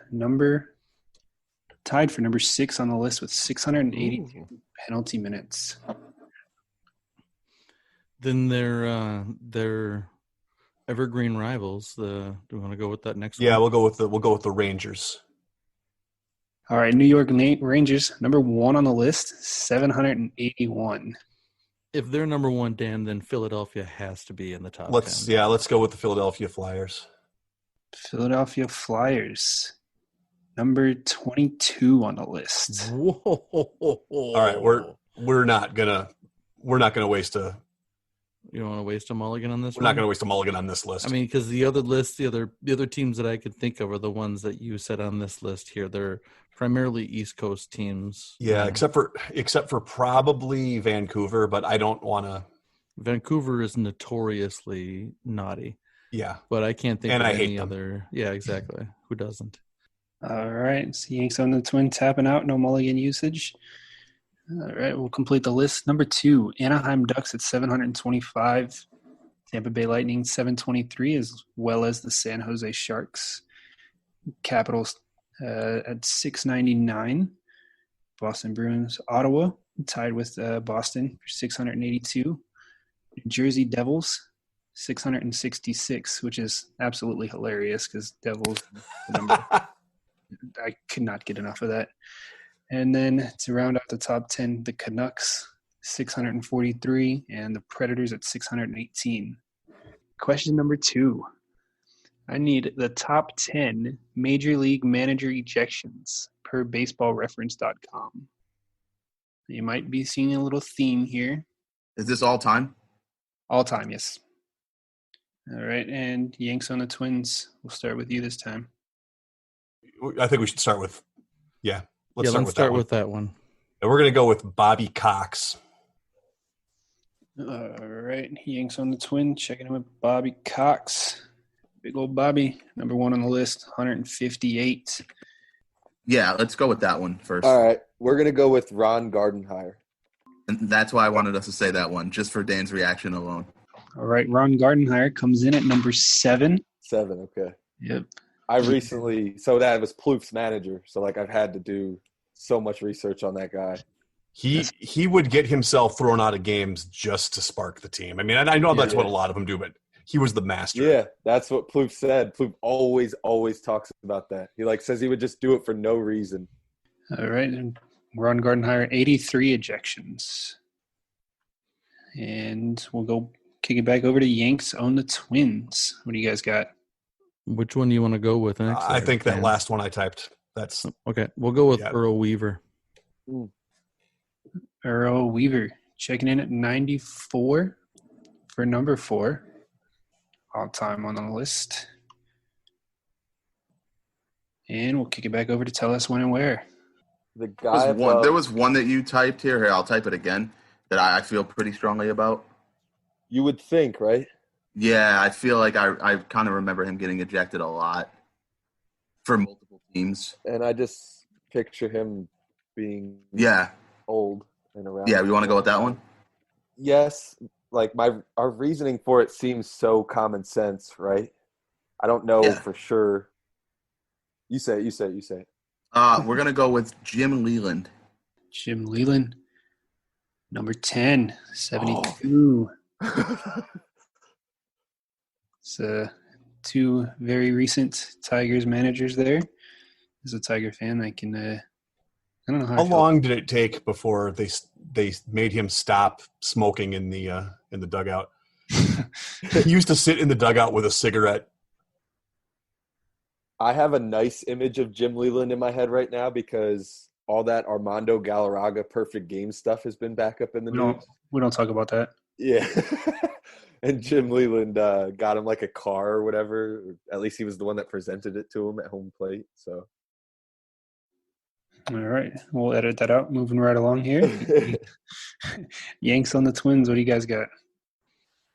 tied for number 6 on the list with 682 penalty minutes. Then their evergreen rivals. Do we want to go with that next one? Yeah, we'll go with the Rangers. All right, New York Rangers, number 1 on the list, 781. If they're number 1, Dan, then Philadelphia has to be in the top 10. Yeah, let's go with the Philadelphia Flyers. Philadelphia Flyers, number 22 on the list. Whoa! All right, we're not gonna waste a You don't want to waste a mulligan on this We're one? not going to waste a mulligan on this list. I mean, because the other teams that I could think of are the ones that you said on this list here. They're primarily East Coast teams. Yeah, except for probably Vancouver, but I don't want to. Vancouver is notoriously naughty. Yeah, but I can't think and of I any hate them. other. Yeah, exactly. Who doesn't? All right. So Yanks on the Twin tapping out. No mulligan usage. All right. We'll complete the list. Number 2, Anaheim Ducks at 725. Tampa Bay Lightning 723, as well as the San Jose Sharks. Capitals at 699. Boston Bruins, Ottawa, tied with Boston for 682. New Jersey Devils, 666, which is absolutely hilarious because Devils, the number, I could not get enough of that. And then to round out the top 10, the Canucks, 643, and the Predators at 618. Question number 2. I need the top 10 Major League Manager ejections per baseballreference.com. You might be seeing a little theme here. Is this all time? All time, yes. All right, and Yanks on the Twins. We'll start with you this time. I think we should start with, let's start with that one. And we're going to go with Bobby Cox. All right, Yanks on the Twin, checking in with Bobby Cox. Big old Bobby, number 1 on the list, 158. Yeah, let's go with that one first. All right. We're going to go with Ron Gardenhire. And that's why I wanted us to say that one, just for Dan's reaction alone. All right, Ron Gardenhire comes in at number 7. 7, okay. Yep. So that was Plouf's manager. So, I've had to do so much research on that guy. He would get himself thrown out of games just to spark the team. I mean, I know that's what a lot of them do, but he was the master. Yeah, that's what Plouffe said. Plouffe always talks about that. He says he would just do it for no reason. All right, and Ron Gardenhire, 83 ejections. And we'll go kick it back over to Yanks on the Twins. What do you guys got? Which one do you want to go with next? I think that last one I typed. That's okay. We'll go with Earl Weaver. Earl Weaver checking in at 94 for number 4. All time on the list. And we'll kick it back over to tell us when and where. There was one that you typed here. Here, I'll type it again, that I feel pretty strongly about. You would think, right? Yeah, I feel like I kind of remember him getting ejected a lot for multiple teams. And I just picture him being old and around. Yeah, we want to go with that one? Yes. Our reasoning for it seems so common sense, right? I don't know for sure. You say it. We're going to go with Jim Leland. Jim Leland, number 10, 72. It's 2 very recent Tigers managers there. As a Tiger fan, I can I don't know how long did it take before they made him stop smoking in the dugout? He used to sit in the dugout with a cigarette. I have a nice image of Jim Leland in my head right now because all that Armando Galarraga perfect game stuff has been back up in the news. We don't talk about that. Yeah. And Jim Leland got him a car or whatever. At least he was the one that presented it to him at home plate. So. All right. We'll edit that out. Moving right along here. Yanks on the Twins. What do you guys got?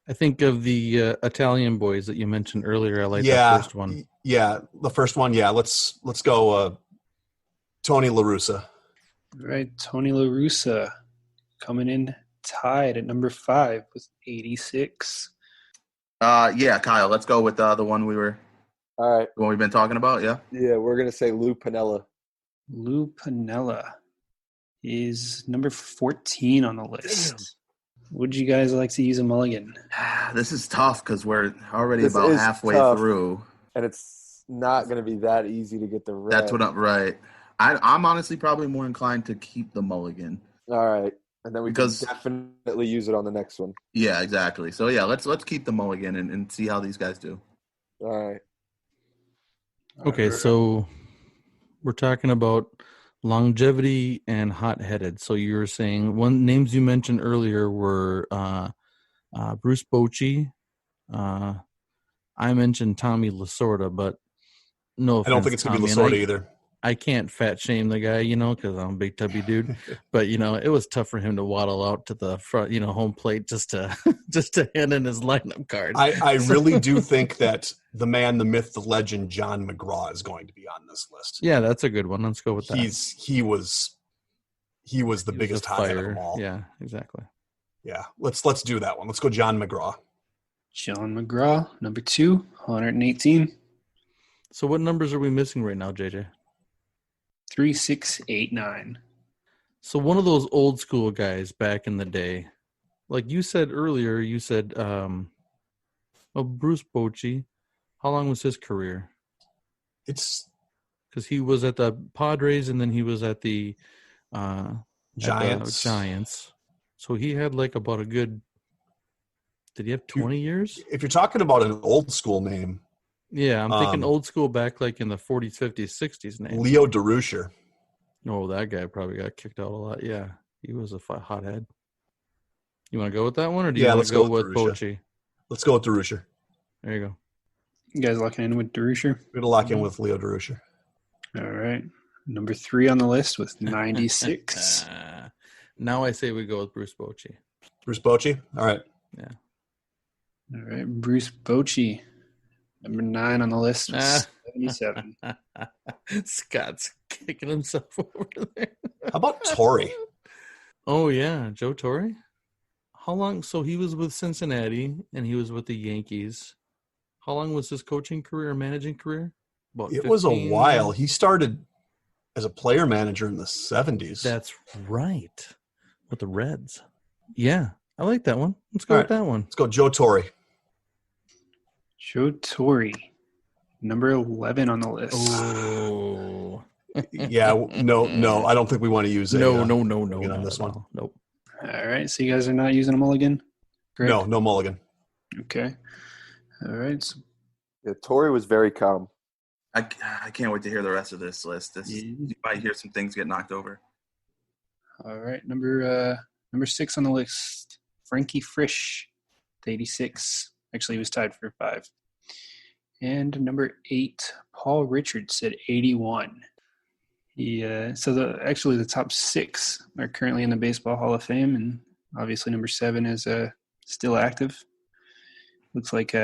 I think of the Italian boys that you mentioned earlier. I like that first one. Yeah, the first one. Yeah, let's go Tony La Russa. All right, Tony La Russa coming in tied at number 5 with 86. Yeah, Kyle, let's go with the one we were. All right. The one we've been talking about, yeah? Yeah, we're going to say Lou Piniella. Lou Piniella is number 14 on the list. Damn. Would you guys like to use a mulligan? This is tough because we're already about halfway through. And it's not going to be that easy to get the red. That's what I'm right. I'm honestly probably more inclined to keep the mulligan. All right. And then we can definitely use it on the next one. Yeah, exactly. So, yeah, let's keep the mulligan and see how these guys do. All right. Okay, so we're talking about longevity and hot-headed. So you were saying names you mentioned earlier were Bruce Bochy. I mentioned Tommy Lasorda, but no offense, I don't think it's going to be Tommy, Lasorda either. I can't fat shame the guy, because I'm a big tubby dude. But it was tough for him to waddle out to the front, home plate just to hand in his lineup card. I really do think that the man, the myth, the legend, John McGraw is going to be on this list. Yeah, that's a good one. Let's go with that. He was the biggest hothead of them all. Yeah, exactly. Yeah, let's do that one. Let's go John McGraw. John McGraw, number 2, 118. So what numbers are we missing right now, JJ? 3689. So one of those old school guys back in the day, like you said earlier, Bruce Bochy. How long was his career? It's because he was at the Padres and then he was at the Giants. So he had like about a good. Did he have 20 years? If you're talking about an old school name. Yeah, I'm thinking old school back like in the 40s, 50s, 60s name. Leo DeRuscher. Oh, that guy probably got kicked out a lot. Yeah, he was a hothead. You want to go with that one, or do you want to go with Bochy? Let's go with DeRuscher. There you go. You guys locking in with DeRuscher? We're going to lock in with Leo DeRuscher. All right. Number 3 on the list with 96. Now I say we go with Bruce Bochy. Bruce Bochy? All right. Yeah. All right. Bruce Bochy. Number 9 on the list with 77. Scott's kicking himself over there. How about Torrey? Oh, yeah. Joe Torre? How long? So he was with Cincinnati and he was with the Yankees. How long was his coaching career or managing career? About it was a while. He started as a player manager in the 70s. That's right. With the Reds. Yeah. I like that one. Let's go with that one. Let's go Joe Torre. Joe Torre. Number 11 on the list. Oh. Yeah. No. I don't think we want to use no on this one. Nope. All right. So you guys are not using a mulligan? Greg? No mulligan. Okay. All right. So, yeah, Torrey was very calm. I can't wait to hear the rest of this list. You might hear some things get knocked over. all right. Number 6 on the list. Frankie Frisch, 86. Actually, he was tied for 5. And number 8, Paul Richards at 81. So the top 6 are currently in the Baseball Hall of Fame, and obviously number 7 is still active. Looks like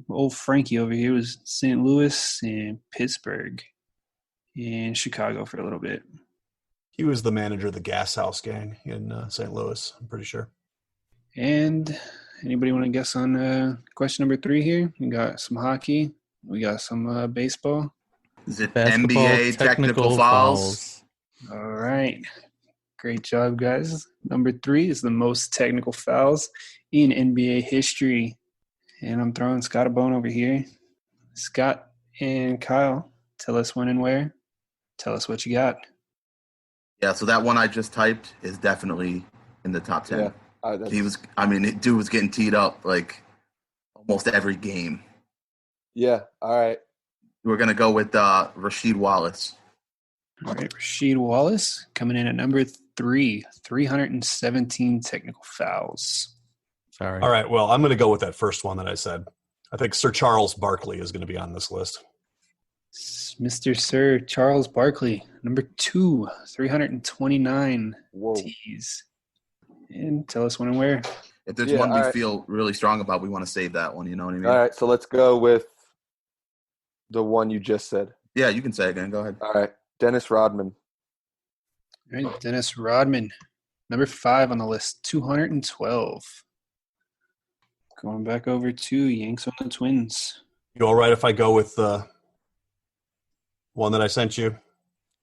old Frankie over here was St. Louis and Pittsburgh and Chicago for a little bit. He was the manager of the Gas House Gang in St. Louis, I'm pretty sure. And anybody want to guess on question number 3 here? We got some hockey. We got some baseball. Is it Basketball, NBA technical fouls? All right. Great job, guys. Number 3 is the most technical fouls in NBA history. And I'm throwing Scott a bone over here. Scott and Kyle, tell us when and where. Tell us what you got. Yeah, so that one I just typed is definitely in the top 10. Yeah, dude was getting teed up like almost every game. Yeah, all right. We're going to go with Rasheed Wallace. All right, Rasheed Wallace coming in at number 3, 317 technical fouls. Sorry. All right, well, I'm going to go with that first one that I said. I think Sir Charles Barkley is going to be on this list. Mr. Sir Charles Barkley, number 2, 329 T's. And tell us when and where. If there's one we feel really strong about, we want to save that one. You know what I mean? All right, so let's go with the one you just said. Yeah, you can say it again. Go ahead. All right, Dennis Rodman. All right, Dennis Rodman, number 5 on the list, 212. Going back over to Yanks on the Twins. You all right if I go with the one that I sent you?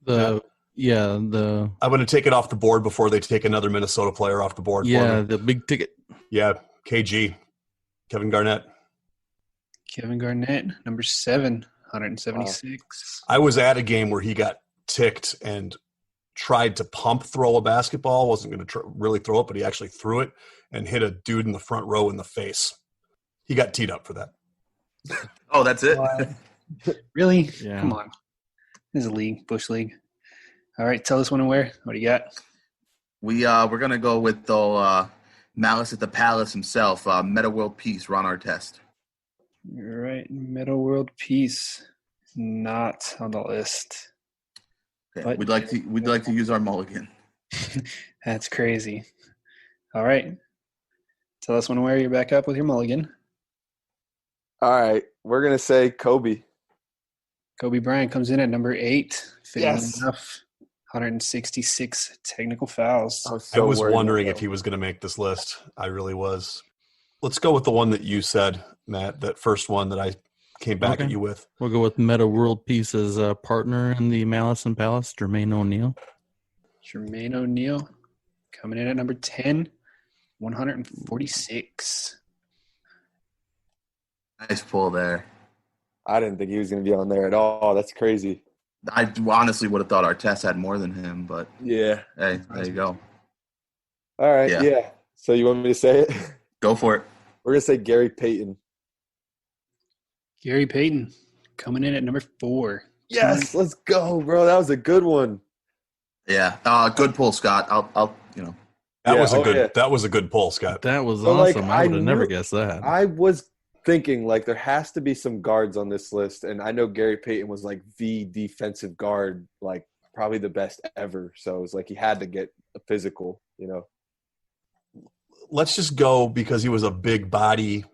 I'm going to take it off the board before they take another Minnesota player off the board. Yeah, the big ticket. Yeah, KG, Kevin Garnett. Kevin Garnett, number 7, 176. I was at a game where he got ticked and tried to pump throw a basketball. Wasn't going to really throw it, but he actually threw it and hit a dude in the front row in the face. He got teed up for that. Oh, that's it? Really? Yeah. Come on. This is a league, Bush League. All right, tell us when and where. What do you got? We're going to go with the Malice at the Palace himself, Meta World Peace, Ron Artest. You're right. Middle World Peace, not on the list. Okay. But We'd like to use our mulligan. that's crazy. All right. Tell us when and where you're back up with your mulligan. All right, we're gonna say Kobe. Kobe Bryant comes in at number 8. Fittingly Yes. enough, 166 technical fouls. I was wondering if he was going to make this list. I really was. Let's go with the one that you said, Matt, that first one that I came back at you with. We'll go with Meta World Peace's partner in the Malice and Palace, Jermaine O'Neal. Jermaine O'Neal coming in at number 10, 146. Nice pull there. I didn't think he was going to be on there at all. That's crazy. I honestly would have thought Artest had more than him, but Yeah. hey, there you go. All right. Yeah. Yeah. So you want me to say it? Go for it. We're going to say Gary Payton. Gary Payton coming in at number 4. Yes. Let's go, bro. That was a good one. Yeah. Good pull, Scott. I'll That was a good pull, Scott. That was But, like, awesome. I would have never knew- guessed that. I was thinking, like, there has to be some guards on this list. And I know Gary Payton was, like, the defensive guard, like, probably the best ever. So it was like he had to get a physical, you know. Let's just go because he was a big body.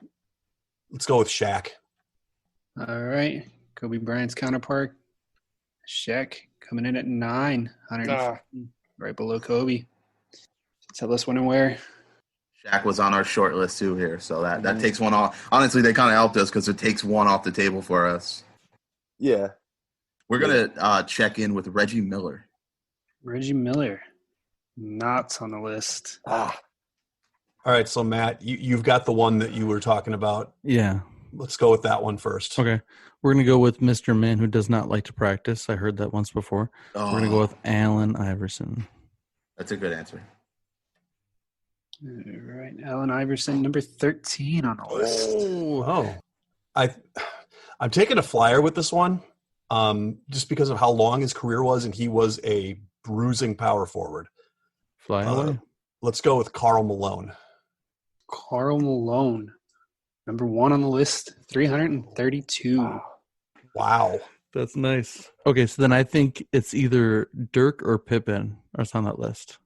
Let's go with Shaq. All right. Kobe Bryant's counterpart, Shaq, coming in at 9, 150, right below Kobe. Tell us when and where. Shaq was on our short list too here, so that takes one off. Honestly, they kind of helped us because it takes one off the table for us. Yeah. We're gonna check in with Reggie Miller. Reggie Miller, not on the list. All right, so Matt, you've got the one that you were talking about. Yeah. Let's go with that one first. Okay. We're going to go with Mr. Man who does not like to practice. I heard that once before. Oh, We're going to go with Allen Iverson. That's a good answer. All right. Allen Iverson, number 13 on the list. Oh. I'm taking a flyer with this one just because of how long his career was, and he was a bruising power forward. Fly away. Let's go with Karl Malone. Karl Malone, number 1 on the list, 332. Wow. That's nice. Okay, so then I think it's either Dirk or Pippen that's on that list.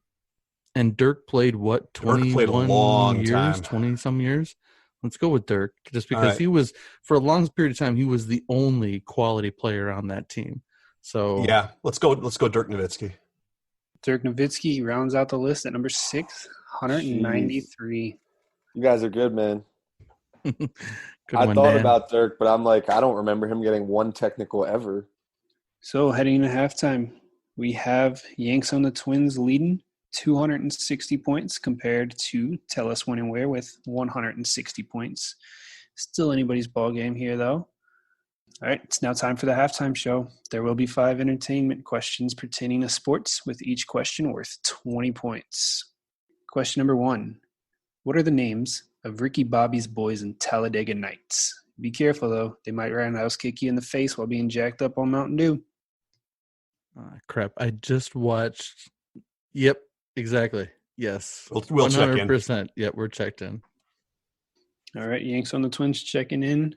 And Dirk played what, 21 played a long years, time. 20-some years? Let's go with Dirk, just because right. he was, for a long period of time, he was the only quality player on that team. So yeah, let's go Dirk Nowitzki. Dirk Nowitzki rounds out the list at number 6, 193. You guys are good, man. Good I one, thought Dan. about Dirk, but I'm like, I don't remember him getting one technical ever. So heading into halftime, we have Yanks on the Twins leading 260 points compared to Tell Us When and Where with 160 points. Still anybody's ball game here, though. All right, it's now time for the halftime show. There will be 5 entertainment questions pertaining to sports, with each question worth 20 points. Question number 1. What are the names of Ricky Bobby's boys in Talladega Nights? Be careful, though. They might roundhouse kick you in the face while being jacked up on Mountain Dew. Crap. I just watched. Yep, exactly. Yes. We'll check in. 100%. Yep, we're checked in. All right, Yanks on the Twins checking in.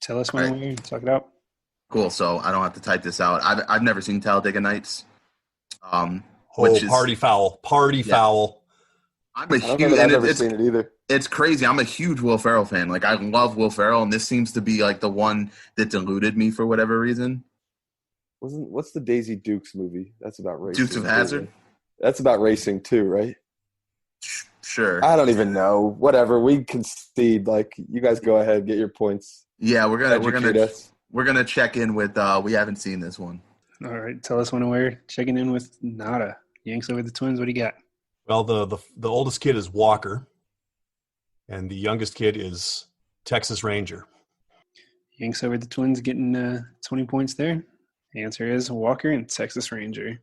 Tell us when All and where. Talk it out. Cool. So I don't have to type this out. I've never seen Talladega Nights. Party foul. I'm a I don't huge. know that I've And ever it's seen it either. it's crazy. I'm a huge Will Ferrell fan. Like I love Will Ferrell, and this seems to be like the one that deluded me for whatever reason. What's the Daisy Dukes movie? That's about racing. Dukes of Hazzard. That's about racing too, right? Sure. I don't even know. Whatever. We concede. Like, you guys go ahead, get your points. Yeah, we're Educate us. gonna check in with. We haven't seen this one. All right, tell us when and where. Checking in with Nada. Yanks over the Twins. What do you got? Well, the oldest kid is Walker, and the youngest kid is Texas Ranger. Yanks over the Twins getting 20 points there. The answer is Walker and Texas Ranger.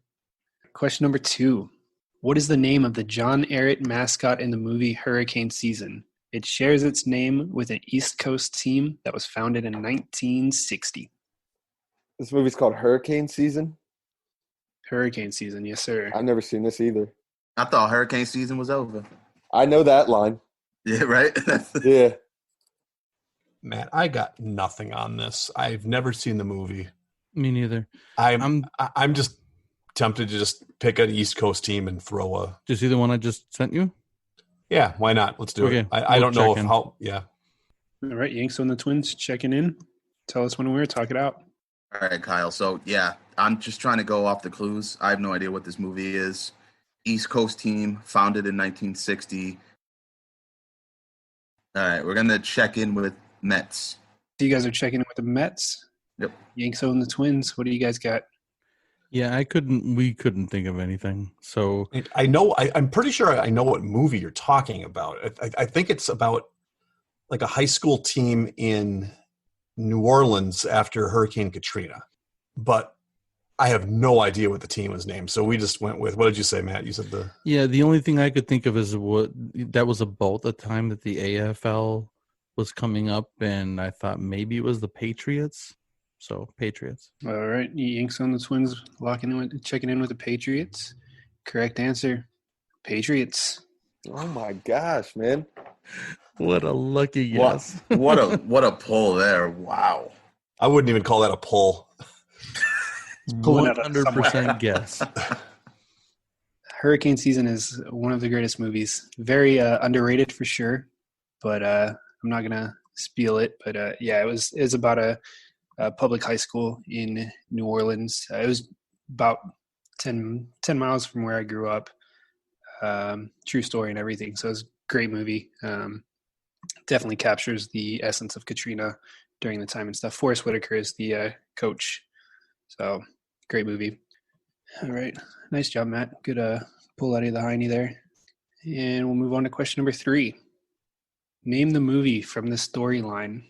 Question number 2. What is the name of the John Ehret mascot in the movie Hurricane Season? It shares its name with an East Coast team that was founded in 1960. This movie's called Hurricane Season. Hurricane Season, yes, sir. I've never seen this either. I thought hurricane season was over. I know that line. Yeah, right? Yeah. Matt, I got nothing on this. I've never seen the movie. Me neither. I'm just tempted to just pick an East Coast team and throw a. Did you see the one I just sent you? Yeah, why not? Let's do Okay, it. I we'll don't know check if in. how. Yeah. All right, Yanks on the Twins checking in. Tell us when and where. Talk it out. All right, Kyle. So, yeah, I'm just trying to go off the clues. I have no idea what this movie is. East Coast team, founded in 1960. All right, we're going to check in with Mets. So you guys are checking in with the Mets. Yep. Yanks on the Twins. What do you guys got? Yeah, we couldn't think of anything. So I know. I'm pretty sure I know what movie you're talking about. I think it's about like a high school team in New Orleans after Hurricane Katrina, but I have no idea what the team was named. So we just went with, what did you say, Matt? You said the only thing I could think of is what that was about the time that the AFL was coming up, and I thought maybe it was the Patriots. So Patriots. All right, Yanks on the Twins checking in with the Patriots. Correct answer, Patriots. Oh my gosh, man. What a lucky guess. What a pull there. Wow. I wouldn't even call that a pull. Pulling out of 100% guess. Hurricane season is one of the greatest movies. Very underrated for sure, but I'm not gonna spiel it. But it was about a public high school in New Orleans. It was about 10 miles from where I grew up. True story and everything. So it was a great movie. Definitely captures the essence of Katrina during the time and stuff. Forrest Whitaker is the coach. So great movie. All right. Nice job, Matt. Good pull out of the hiney there. And we'll move on to question number 3. Name the movie from the storyline.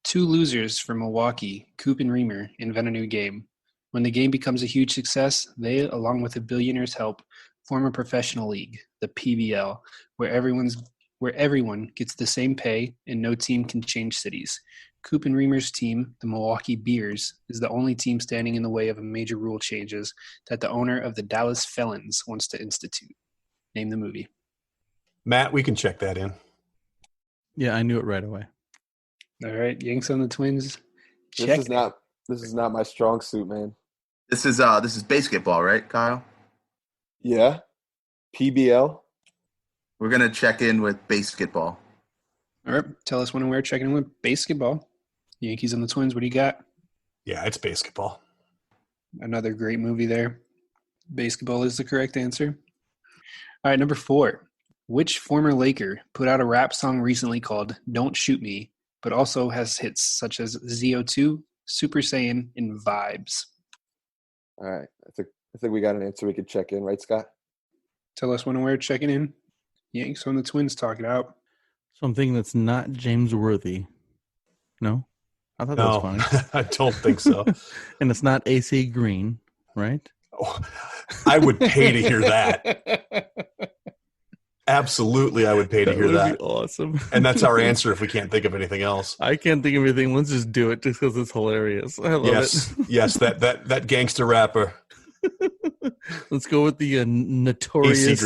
2 losers from Milwaukee, Coop and Reamer, invent a new game. When the game becomes a huge success, they, along with a billionaire's help, form a professional league, the PBL, where everyone gets the same pay and no team can change cities. Coop and Reamer's team, the Milwaukee Bears, is the only team standing in the way of major rule changes that the owner of the Dallas Felons wants to institute. Name the movie. Matt, we can check that in. Yeah, I knew it right away. All right, Yanks on the Twins. This is not my strong suit, man. This is basketball, right, Kyle? Yeah. PBL. We're going to check in with basketball. All right, tell us when and where checking in with basketball. Yankees on the Twins, what do you got? Yeah, it's basketball. Another great movie there. Basketball is the correct answer. All right, number 4. Which former Laker put out a rap song recently called Don't Shoot Me, but also has hits such as ZO2, Super Saiyan, and Vibes? All right. I think we got an answer we could check in, right, Scott? Tell us when and where checking in. Yanks on the Twins, talk it out. Something that's not James Worthy. No? I thought that was funny. I don't think so. And it's not AC Green, right? Oh, I would pay to hear that. Absolutely, I would pay to hear that. Be awesome. And that's our answer if we can't think of anything else. I can't think of anything. Let's just do it just because it's hilarious. I love it. Yes, that gangster rapper. Let's go with the notoriously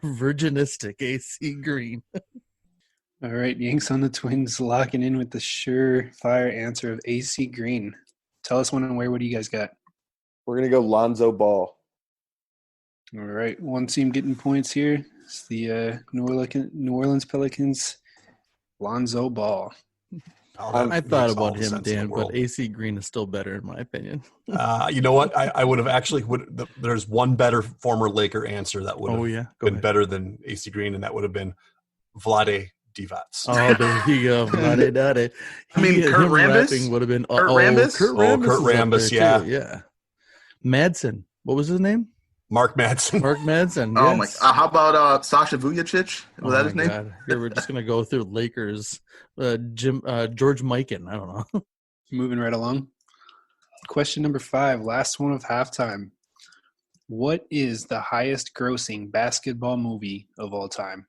virginistic AC Green. All right, Yanks on the Twins locking in with the surefire answer of AC Green. Tell us when and where. What do you guys got? We're going to go Lonzo Ball. All right, one team getting points here. It's the New Orleans Pelicans, Lonzo Ball. I thought about him, Dan, but AC Green is still better in my opinion. You know what? I would have actually there's one better former Laker answer that would have been better than AC Green, and that would have been Vlade Divac. Oh, there you go. Vlade. I mean, Kurt Rambis would have been Kurt Rambis. Kurt Rambis, yeah. Yeah. Madsen. What was his name? Mark Madsen. Mark Madsen. Oh yes. my! How about Sasha Vujicic? Was that his name? God. Here we're just gonna go through Lakers. George Mikan. I don't know. Moving right along. Question number 5, last one of halftime. What is the highest grossing basketball movie of all time?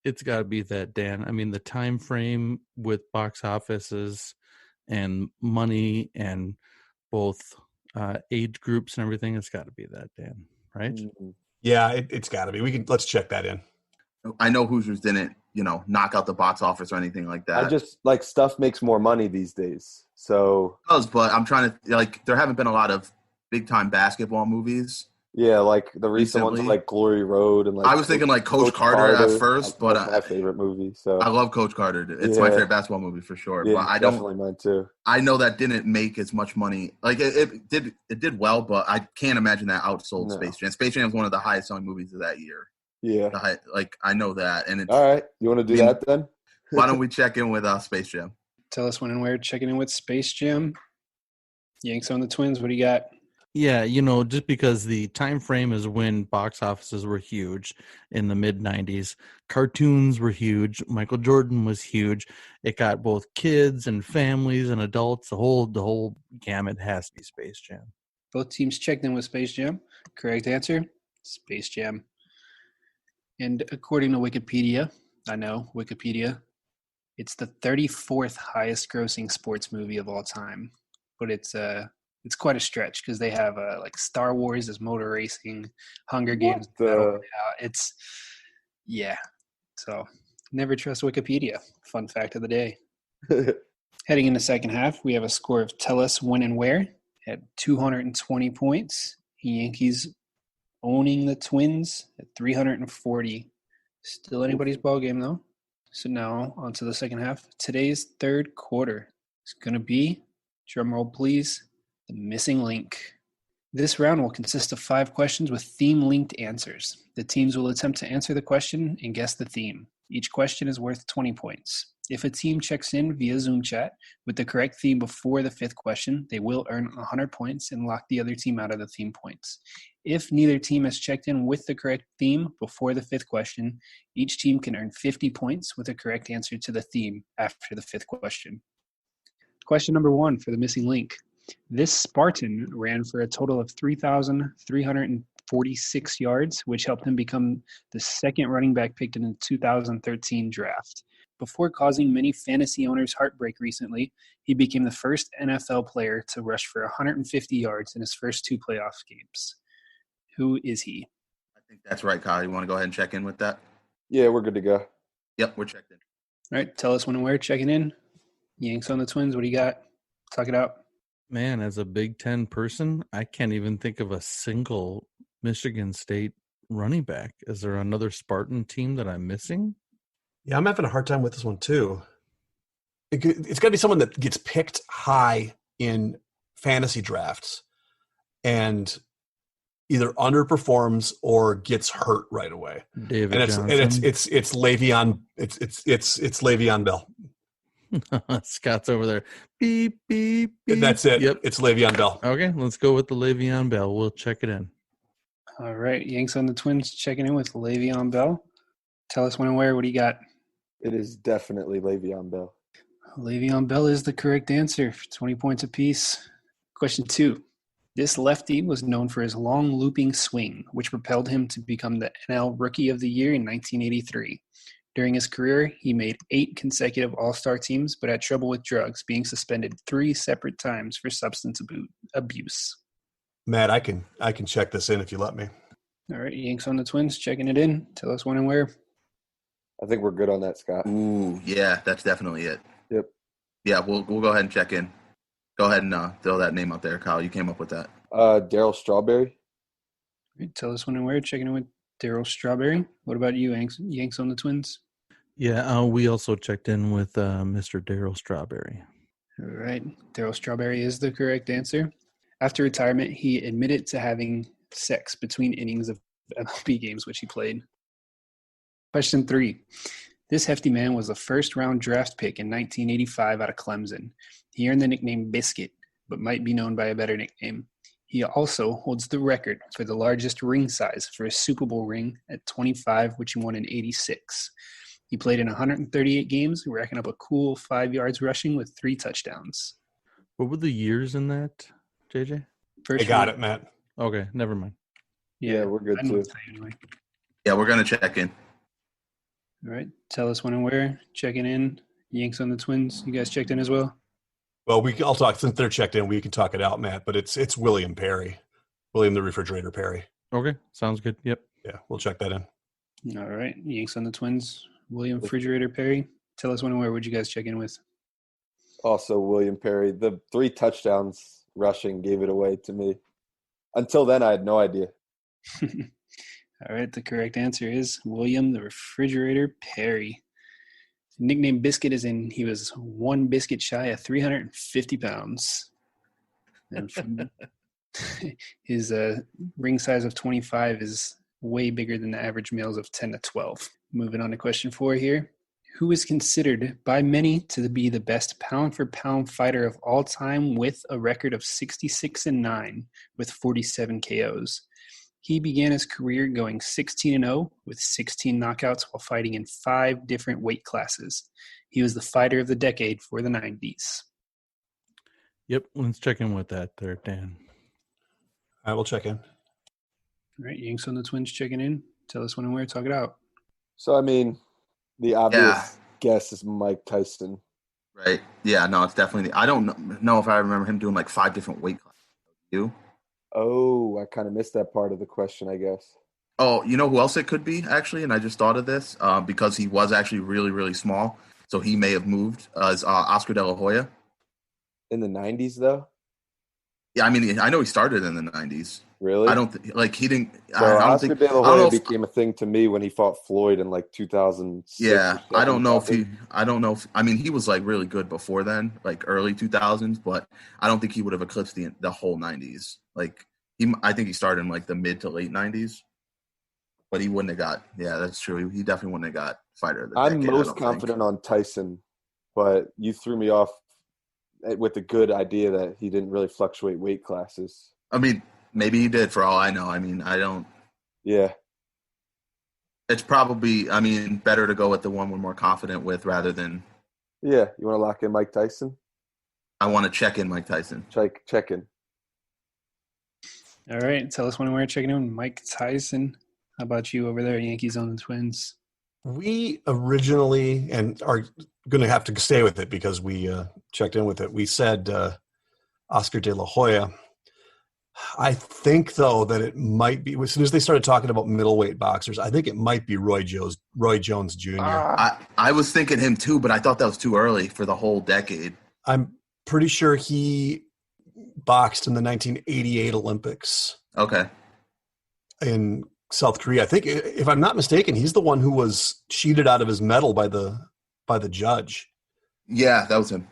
It's got to be that, Dan. I mean, the time frame with box offices and money and both age groups and everything, it's got to be that, Dan. Right? Yeah, it's got to be. Let's check that in. I know Hoosiers didn't, knock out the box office or anything like that. I just like stuff makes more money these days. So It does, but I'm trying to there haven't been a lot of big time basketball movies. yeah, like the recent ones Recently. like Glory Road and like I was thinking like Coach Carter at first, but that's my favorite movie. So I love Coach Carter. It's my favorite basketball movie for sure. Yeah, But I definitely mine too. I know that didn't make as much money. Like it did well, but I can't imagine that outsold No. Space Jam. Space Jam is one of the highest selling movies of that year. Yeah. I know that, and it's All right. You want to do that then? Why don't we check in with Space Jam? Tell us when and where. Checking in with Space Jam. Yanks on the Twins. What do you got? Yeah, just because the time frame is when box offices were huge in the mid 90s. Cartoons were huge. Michael Jordan was huge. It got both kids and families and adults. The whole gamut has to be Space Jam. Both teams checked in with Space Jam. Correct answer, Space Jam. And according to Wikipedia, I know Wikipedia, it's the 34th highest grossing sports movie of all time. But it's quite a stretch because they have like Star Wars is motor racing, Hunger Games. So never trust Wikipedia. Fun fact of the day. Heading in the second half, we have a score of Tell Us When and Where at 220 points. Yankees owning the Twins at 340. Still anybody's ball game though. So now on to the second half. Today's third quarter is going to be, drum roll please, the missing link. This round will consist of 5 questions with theme-linked answers. The teams will attempt to answer the question and guess the theme. Each question is worth 20 points. If a team checks in via Zoom chat with the correct theme before the 5th question, they will earn 100 points and lock the other team out of the theme points. If neither team has checked in with the correct theme before the 5th question, each team can earn 50 points with a correct answer to the theme after the 5th question. Question number 1 for the missing link. This Spartan ran for a total of 3,346 yards, which helped him become the second running back picked in the 2013 draft. Before causing many fantasy owners heartbreak recently, he became the first NFL player to rush for 150 yards in his first 2 playoff games. Who is he? I think that's right, Kyle. You want to go ahead and check in with that? Yeah, we're good to go. Yep, we're checked in. All right, tell us when and where. Checking in. Yanks on the Twins. What do you got? Talk it out. Man, as a Big Ten person, I can't even think of a single Michigan State running back. Is there another Spartan team that I'm missing? Yeah, I'm having a hard time with this one too. It's got to be someone that gets picked high in fantasy drafts and either underperforms or gets hurt right away. David Johnson. It's Le'Veon. It's Le'Veon Bell. Scott's over there. Beep, beep, beep. That's it. Yep. It's Le'Veon Bell. Okay, let's go with the Le'Veon Bell. We'll check it in. All right, Yanks on the Twins checking in with Le'Veon Bell. Tell us when and where. What do you got? It is definitely Le'Veon Bell. Le'Veon Bell is the correct answer for 20 points apiece. Question 2. This lefty was known for his long looping swing, which propelled him to become the NL Rookie of the Year in 1983. During his career, he made 8 consecutive All-Star teams, but had trouble with drugs, being suspended 3 separate times for substance abuse. Matt, I can check this in if you let me. All right, Yanks on the Twins, checking it in. Tell us when and where. I think we're good on that, Scott. Ooh, yeah, that's definitely it. Yep. Yeah, we'll go ahead and check in. Go ahead and throw that name out there, Kyle. You came up with that. Daryl Strawberry. All right, tell us when and where. Checking in with Daryl Strawberry. What about you, Yanks on the Twins? Yeah, we also checked in with Mr. Daryl Strawberry. All right, Daryl Strawberry is the correct answer. After retirement, he admitted to having sex between innings of MLB games, which he played. Question 3. This hefty man was a first-round draft pick in 1985 out of Clemson. He earned the nickname Biscuit, but might be known by a better nickname. He also holds the record for the largest ring size for a Super Bowl ring at 25, which he won in 86. He played in 138 games, racking up a cool 5 yards rushing with 3 touchdowns. What were the years in that, JJ? First I got round. it, Matt. Okay, never mind. Yeah, we're good I know too. what to say anyway. Yeah, we're going to check in. All right, tell us when and where. Checking in. Yanks on the Twins. You guys checked in as well? Well, I'll talk since they're checked in. We can talk it out, Matt. But it's William Perry, William the Refrigerator Perry. Okay, sounds good. Yep. Yeah, we'll check that in. All right. Yanks on the Twins. William Refrigerator Perry. Tell us when and where would you guys check in with? Also, William Perry. The 3 touchdowns rushing gave it away to me. Until then, I had no idea. All right. The correct answer is William the Refrigerator Perry. Nickname Biscuit is in he was 1 biscuit shy of 350 pounds. And from his ring size of 25 is way bigger than the average males of 10 to 12. Moving on to question 4 here. Who is considered by many to be the best pound-for-pound fighter of all time with a record of 66-9 with 47 KOs? He began his career going 16-0 with 16 knockouts while fighting in 5 different weight classes. He was the fighter of the decade for the 90s. Yep. Let's check in with that there, Dan. I will check in. All right, Yanks on the Twins checking in. Tell us when and where. Talk it out. So, I mean, the obvious guess is Mike Tyson. Right. Yeah, no, it's definitely – I don't know if I remember him doing like 5 different weight classes. You? Oh, I kind of missed that part of the question, I guess. Oh, you know who else it could be, actually? And I just thought of this because he was actually really, really small. So he may have moved as Oscar De La Hoya. In the 90s, though? Yeah, I mean, I know he started in the 90s. Really? I don't like he didn't. So I don't Oscar think De La I don't know Hoya if, became a thing to me when he fought Floyd in like 2006. yeah, or I don't know if 7. he. I don't know if. I mean, he was like really good before then, like early 2000s, but I don't think he would have eclipsed the whole 90s. Like I think he started in like the mid to late 90s, but he wouldn't have got. Yeah, that's true. He definitely wouldn't have got fighter of the I'm decade, most confident on Tyson, but you threw me off with a good idea that he didn't really fluctuate weight classes. I mean, maybe he did for all I know. I mean, I don't. Yeah. It's probably, I mean, better to go with the one we're more confident with rather than. Yeah. You want to lock in Mike Tyson? I want to check in Mike Tyson. Check in. All right. Tell us when and where checking in with Mike Tyson. How about you over there, Yankees on the Twins? We originally, and are going to have to stay with it because we checked in with it, we said Oscar De La Hoya. I think, though, that it might be, as soon as they started talking about middleweight boxers, I think it might be Roy Jones Jr. I was thinking him too, but I thought that was too early for the whole decade. I'm pretty sure he boxed in the 1988 Olympics. Okay. In South Korea. I think, if I'm not mistaken, he's the one who was cheated out of his medal by the judge. Yeah, that was him.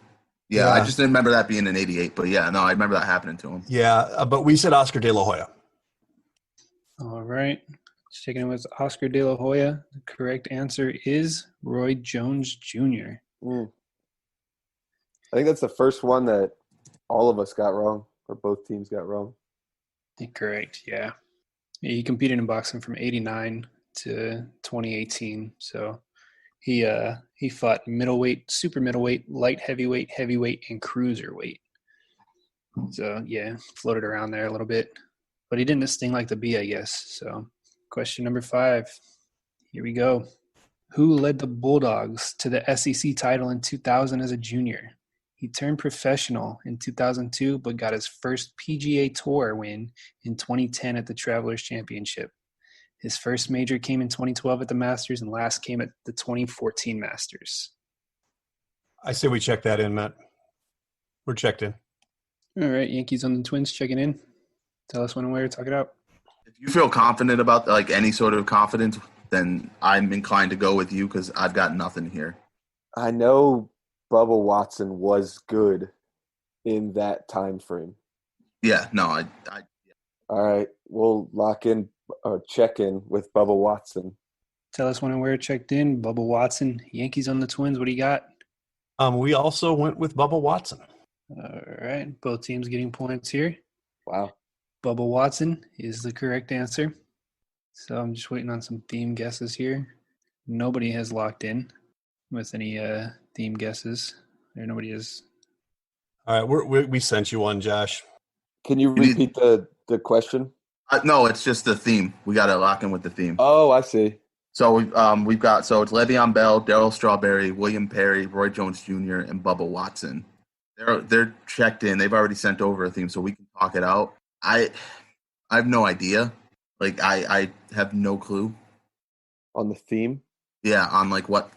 Yeah, I just didn't remember that being in 88, but yeah, no, I remember that happening to him. Yeah, but we said Oscar De La Hoya. All right. Checking in with Oscar De La Hoya. The correct answer is Roy Jones Jr. I think that's the first one that all of us got wrong, or both teams got wrong. Correct, yeah. He competed in boxing from 89 to 2018. So he fought middleweight, super middleweight, light heavyweight, heavyweight, and cruiserweight. So, yeah, floated around there a little bit. But he didn't sting like the bee, I guess. So, question number 5. Here we go. Who led the Bulldogs to the SEC title in 2000 as a junior? He turned professional in 2002, but got his first PGA Tour win in 2010 at the Travelers Championship. His first major came in 2012 at the Masters, and last came at the 2014 Masters. I say we check that in, Matt. We're checked in. All right, Yankees on the Twins checking in. Tell us when and where. Talk it out. If you feel confident about like any sort of confidence, then I'm inclined to go with you because I've got nothing here. I know Bubba Watson was good in that time frame. Yeah, no, I All right, we'll lock in or check in with Bubba Watson. Tell us when and where checked in. Bubba Watson, Yankees on the Twins. What do you got? We also went with Bubba Watson. All right, both teams getting points here. Wow. Bubba Watson is the correct answer. So I'm just waiting on some theme guesses here. Nobody has locked in with any theme guesses. There, nobody is. All right, we sent you one, Josh. Can you repeat the question? No, it's just the theme. We got to lock in with the theme. Oh, I see. So we've got it's Le'Veon Bell, Darryl Strawberry, William Perry, Roy Jones Jr., and Bubba Watson. They're checked in. They've already sent over a theme, so we can talk it out. I have no idea. Like I have no clue. On the theme? Yeah, on like what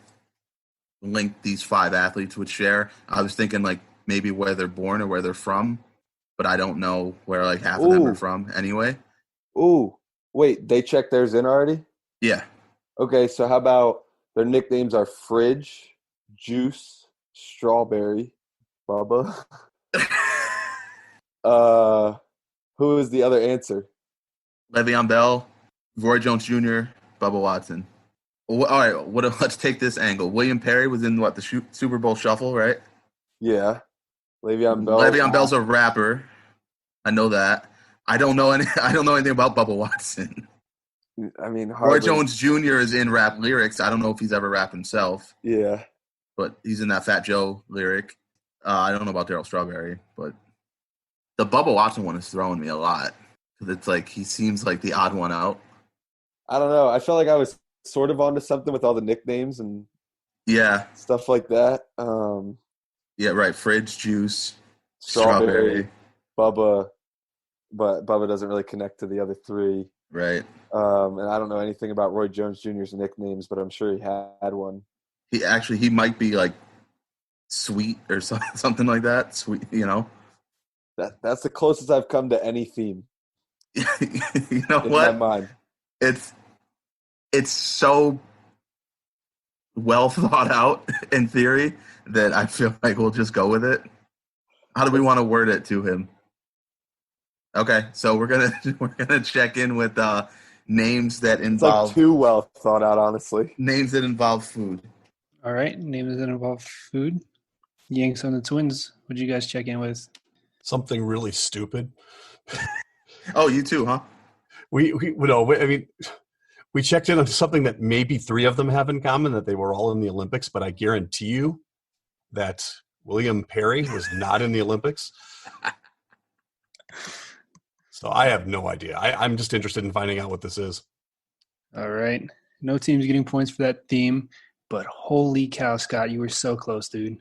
link these 5 athletes would share. I was thinking like maybe where they're born or where they're from, but I don't know where like half of them are from anyway. Ooh. Wait, they checked theirs in already? Yeah. Okay, so how about their nicknames are Fridge, Juice, Strawberry, Bubba. Who is the other answer? Le'Veon Bell, Roy Jones Jr., Bubba Watson. All right, let's take this angle. William Perry was in what, the Super Bowl Shuffle, right? Yeah. Le'Veon Bell. Le'Veon Bell's a rapper. I know that. I don't know anything about Bubba Watson. I mean, Roy hardly. Jones Jr. is in rap lyrics. I don't know if he's ever rapped himself. Yeah. But he's in that Fat Joe lyric. I don't know about Darryl Strawberry, but the Bubba Watson one is throwing me a lot. Because it's like he seems like the odd one out. I don't know. I felt like I was sort of onto something with all the nicknames and stuff like that. Yeah, right. Fridge, Juice, Strawberry, Bubba, but Bubba doesn't really connect to the other 3. Right. And I don't know anything about Roy Jones Jr.'s nicknames, but I'm sure he had one. He might be like Sweet or something like that. Sweet, you know. That's the closest I've come to any theme. You know in what? my mind. It's so well thought out in theory that I feel like we'll just go with it. How do we want to word it to him? Okay, so we're gonna check in with names that involve. It's like too well thought out, honestly. Names that involve food. All right, names that involve food. Yanks on the Twins. What'd you guys check in with? Something really stupid. Oh, you too, huh? We checked in on something that maybe 3 of them have in common, that they were all in the Olympics, but I guarantee you that William Perry was not in the Olympics. So I have no idea. I'm just interested in finding out what this is. All right. No team's getting points for that theme, but holy cow, Scott, you were so close, dude.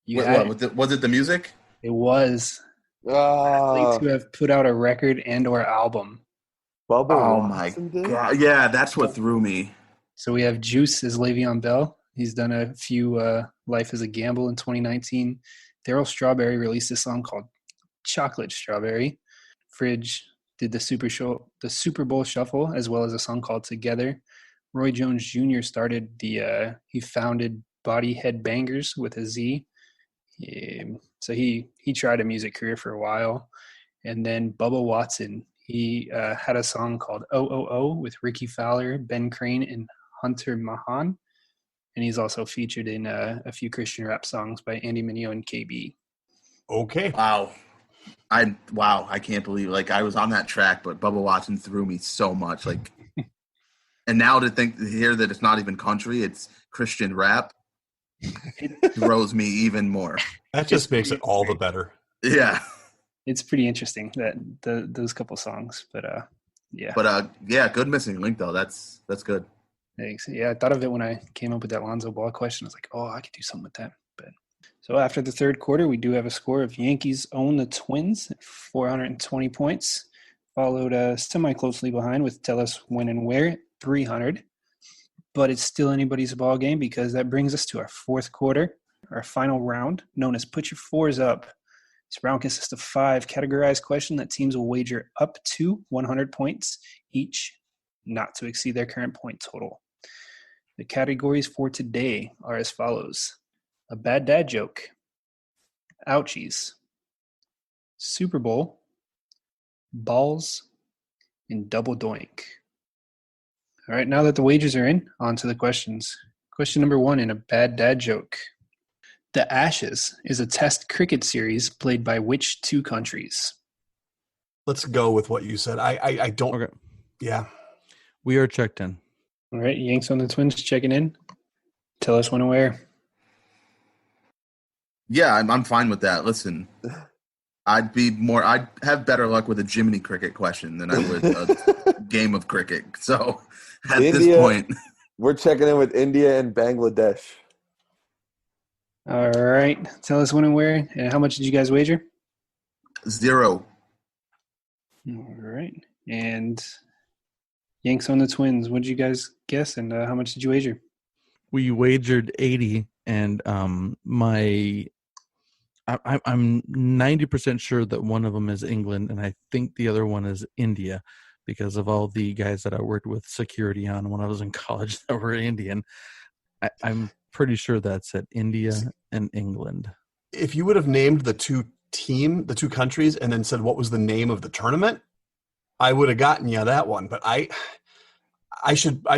Was it the music? It was. Athletes who have put out a record and or album. Bubba Watson my God. Yeah, that's what threw me. So we have Juice as Le'Veon Bell. He's done a few Life as a Gamble in 2019. Darryl Strawberry released a song called Chocolate Strawberry. Fridge did the Super Bowl Shuffle, as well as a song called Together. Roy Jones Jr. started he founded Body Head Bangers with a Z. So he tried a music career for a while. And then Bubba Watson, he had a song called "Oh" with Ricky Fowler, Ben Crane, and Hunter Mahan. And he's also featured in a few Christian rap songs by Andy Mineo and KB. Okay. Wow. I can't believe, like, I was on that track, but Bubba Watson threw me so much. Like, and now to hear that it's not even country, it's Christian rap, it throws me even more. That just makes it all the better. Yeah. It's pretty interesting, that those couple songs, but yeah. But yeah, good missing link though. That's good. Thanks. Yeah, I thought of it when I came up with that Lonzo Ball question. I was like, oh, I could do something with that. But so after the third quarter, we do have a score of Yankees own the Twins at 420 points, followed semi-closely behind with Tell Us When and Where at 300. But it's still anybody's ball game, because that brings us to our fourth quarter, our final round, known as Put Your Fours Up. This round consists of 5 categorized questions that teams will wager up to 100 points each, not to exceed their current point total. The categories for today are as follows: a bad dad joke, ouchies, Super Bowl, balls, and double doink. All right, now that the wagers are in, on to the questions. Question number 1 in a bad dad joke. The Ashes is a test cricket series played by which 2 countries? Let's go with what you said. I don't. Okay. Yeah. We are checked in. All right, Yanks on the Twins checking in. Tell us when and where. Yeah, I'm fine with that. Listen, I'd have better luck with a Jiminy cricket question than I would a game of cricket. So at this point, we're checking in with India and Bangladesh. All right, tell us when and where, and how much did you guys wager? 0. All right, and Yanks on the Twins. What did you guys guess, and how much did you wager? We wagered 80, and I'm 90% sure that one of them is England, and I think the other one is India, because of all the guys that I worked with security on when I was in college that were Indian. I'm pretty sure that's at India and England. If you would have named the two countries, and then said what was the name of the tournament, I would have gotten you that one. But I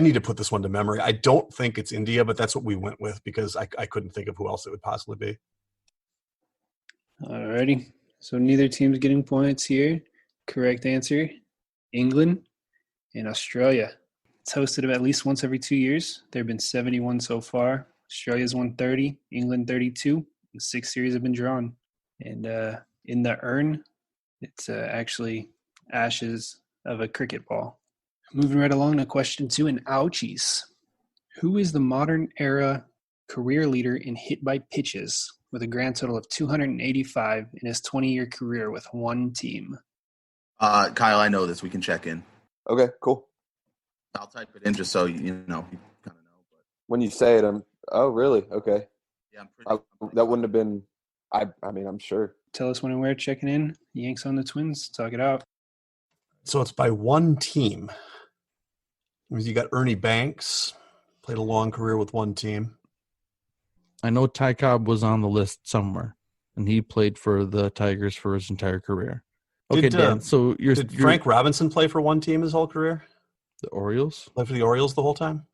need to put this one to memory. I don't think it's India, but that's what we went with because I couldn't think of who else it would possibly be. Alrighty. So neither team's getting points here. Correct answer, England and Australia. It's hosted at least once every 2 years. There have been 71 so far. Australia's won 30, England 32. And 6 series have been drawn. And in the urn, it's actually ashes of a cricket ball. Moving right along to question 2 in ouchies. Who is the modern era career leader in hit by pitches with a grand total of 285 in his 20-year career with one team? Kyle, I know this. We can check in. Okay, cool. I'll type it in just so you kind of know. But When you say it, oh, really? Okay. yeah, I'm pretty. That wouldn't have been, I mean, I'm sure. Tell us when and where checking in. Yanks on the Twins. Talk it out. So it's by one team. You got Ernie Banks, played a long career with one team. I know Ty Cobb was on the list somewhere, and he played for the Tigers for his entire career. Okay, Dan, so did Frank Robinson play for one team his whole career? The Orioles? Played for the Orioles the whole time?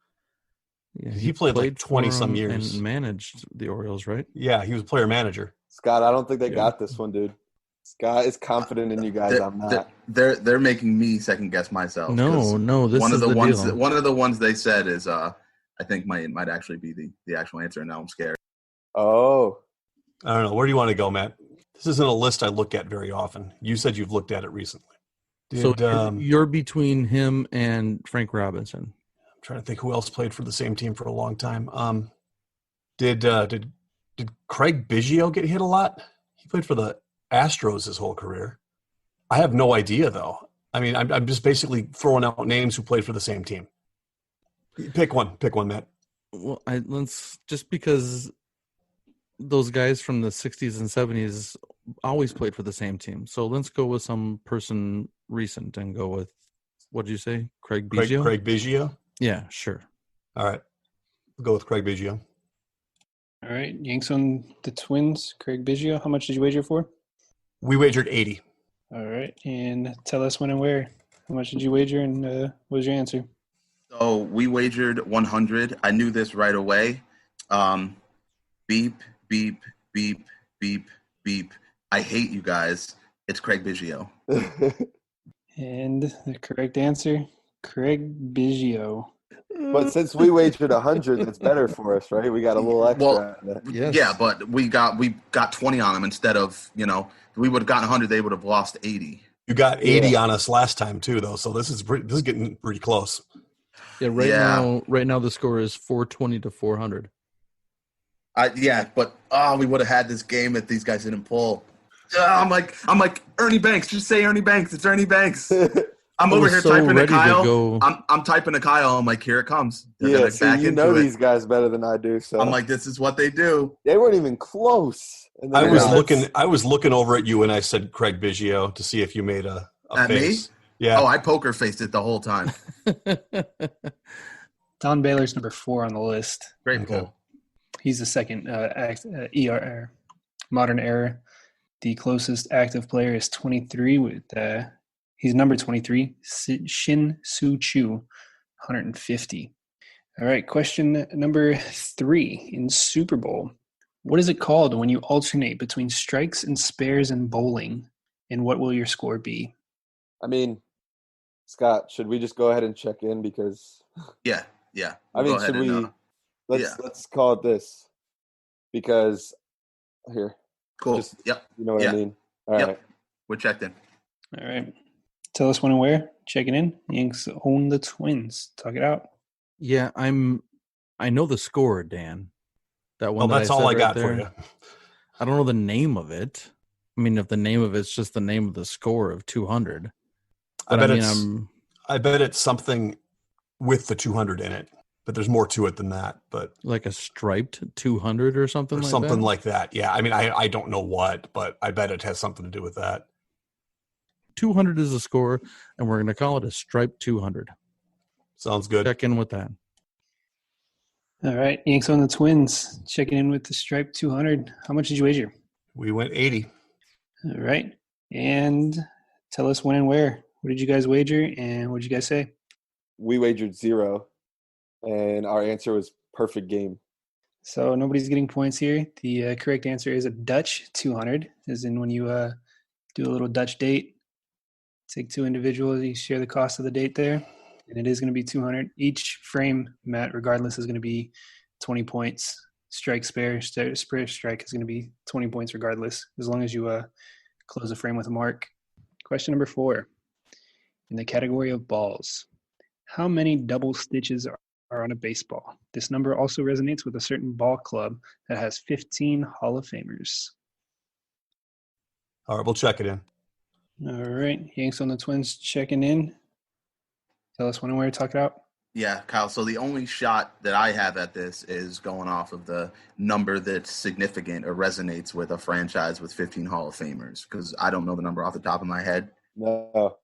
Yeah, he played like 20-some years. And managed the Orioles, right? Yeah, he was a player manager. Scott, I don't think they got this one, dude. Scott is confident in you guys. I'm not. They're making me second guess myself. No. This one is of the ones. deal. One of the ones they said is I think might actually be the actual answer. And now I'm scared. Oh, I don't know. Where do you want to go, Matt? This isn't a list I look at very often. You said you've looked at it recently. So you're between him and Frank Robinson. I'm trying to think who else played for the same team for a long time. Did Craig Biggio get hit a lot? He played for the Astros his whole career. I have no idea, though. I mean, I'm just basically throwing out names who played for the same team. Pick one, Matt. Well, let's just because those guys from the 60s and 70s always played for the same team. So let's go with some person recent and go with, what did you say? Craig Biggio? Craig Biggio? Yeah, sure. All right. We'll go with Craig Biggio. All right. Yanks on the Twins. Craig Biggio. How much did you wager for? We wagered 80. All right. And tell us when and where. How much did you wager, and what was your answer? So we wagered 100. I knew this right away. Beep, beep, beep, beep, beep. I hate you guys. It's Craig Biggio. And the correct answer, Craig Biggio. but since we wagered 100, that's better for us, right? We got a little extra. Well, Yes. yeah, but we got 20 on them instead of, we would have gotten 100. They would have lost 80. You got 80 on us last time too, though. So this is getting pretty close. Yeah, right now the score is 420 to 400. But we would have had this game if these guys didn't pull. I'm like Ernie Banks. Just say Ernie Banks. It's Ernie Banks. I'm over here typing to Kyle. I'm typing to Kyle. I'm like, here it comes. Yeah, so you know these guys better than I do. So I'm like, this is what they do. They weren't even close. And I was looking over at you and I said Craig Biggio to see if you made a at face. Me? Yeah. Oh, I poker faced it the whole time. Don Baylor's number 4 on the list. Great pull. He's the second modern era. The closest active player is 23 with he's number 23, Shin Soo Chu, 150. All right, question number 3 in Super Bowl. What is it called when you alternate between strikes and spares in bowling, and what will your score be? I mean, Scott, should we just go ahead and check in because? Yeah. I mean, should we? Let's call it this because here. Cool. You know what I mean? All right. We're checked in. All right. Tell us when and where. Checking in. Yanks own the Twins. Talk it out. Yeah, I know the score, Dan. That one. That's all I got for you. I don't know the name of it. I mean, if the name of it's just the name of the score of 200. I I bet it's something with the 200 in it, but there's more to it than that. But Like a striped 200 or something or like something that? like that. Yeah. I mean, I don't know what, but I bet it has something to do with that. 200 is the score, and we're going to call it a striped 200. Sounds good. Check in with that. All right, Yanks on the Twins, checking in with the Stripe 200. How much did you wager? We went 80. All right, and tell us when and where. What did you guys wager, and what did you guys say? We wagered 0, and our answer was perfect game. So nobody's getting points here. The correct answer is a Dutch 200, as in when you do a little Dutch date. Take two individuals, you share the cost of the date there, and it is going to be 200. Each frame, Matt, regardless, is going to be 20 points. Strike, spare strike is going to be 20 points regardless, as long as you close a frame with a mark. Question number 4. In the category of balls, how many double stitches are on a baseball? This number also resonates with a certain ball club that has 15 Hall of Famers. All right, we'll check it in. All right, Yanks on the Twins checking in. Tell us when and where to talk it out. Yeah, Kyle. So the only shot that I have at this is going off of the number that's significant or resonates with a franchise with 15 Hall of Famers, because I don't know the number off the top of my head. No.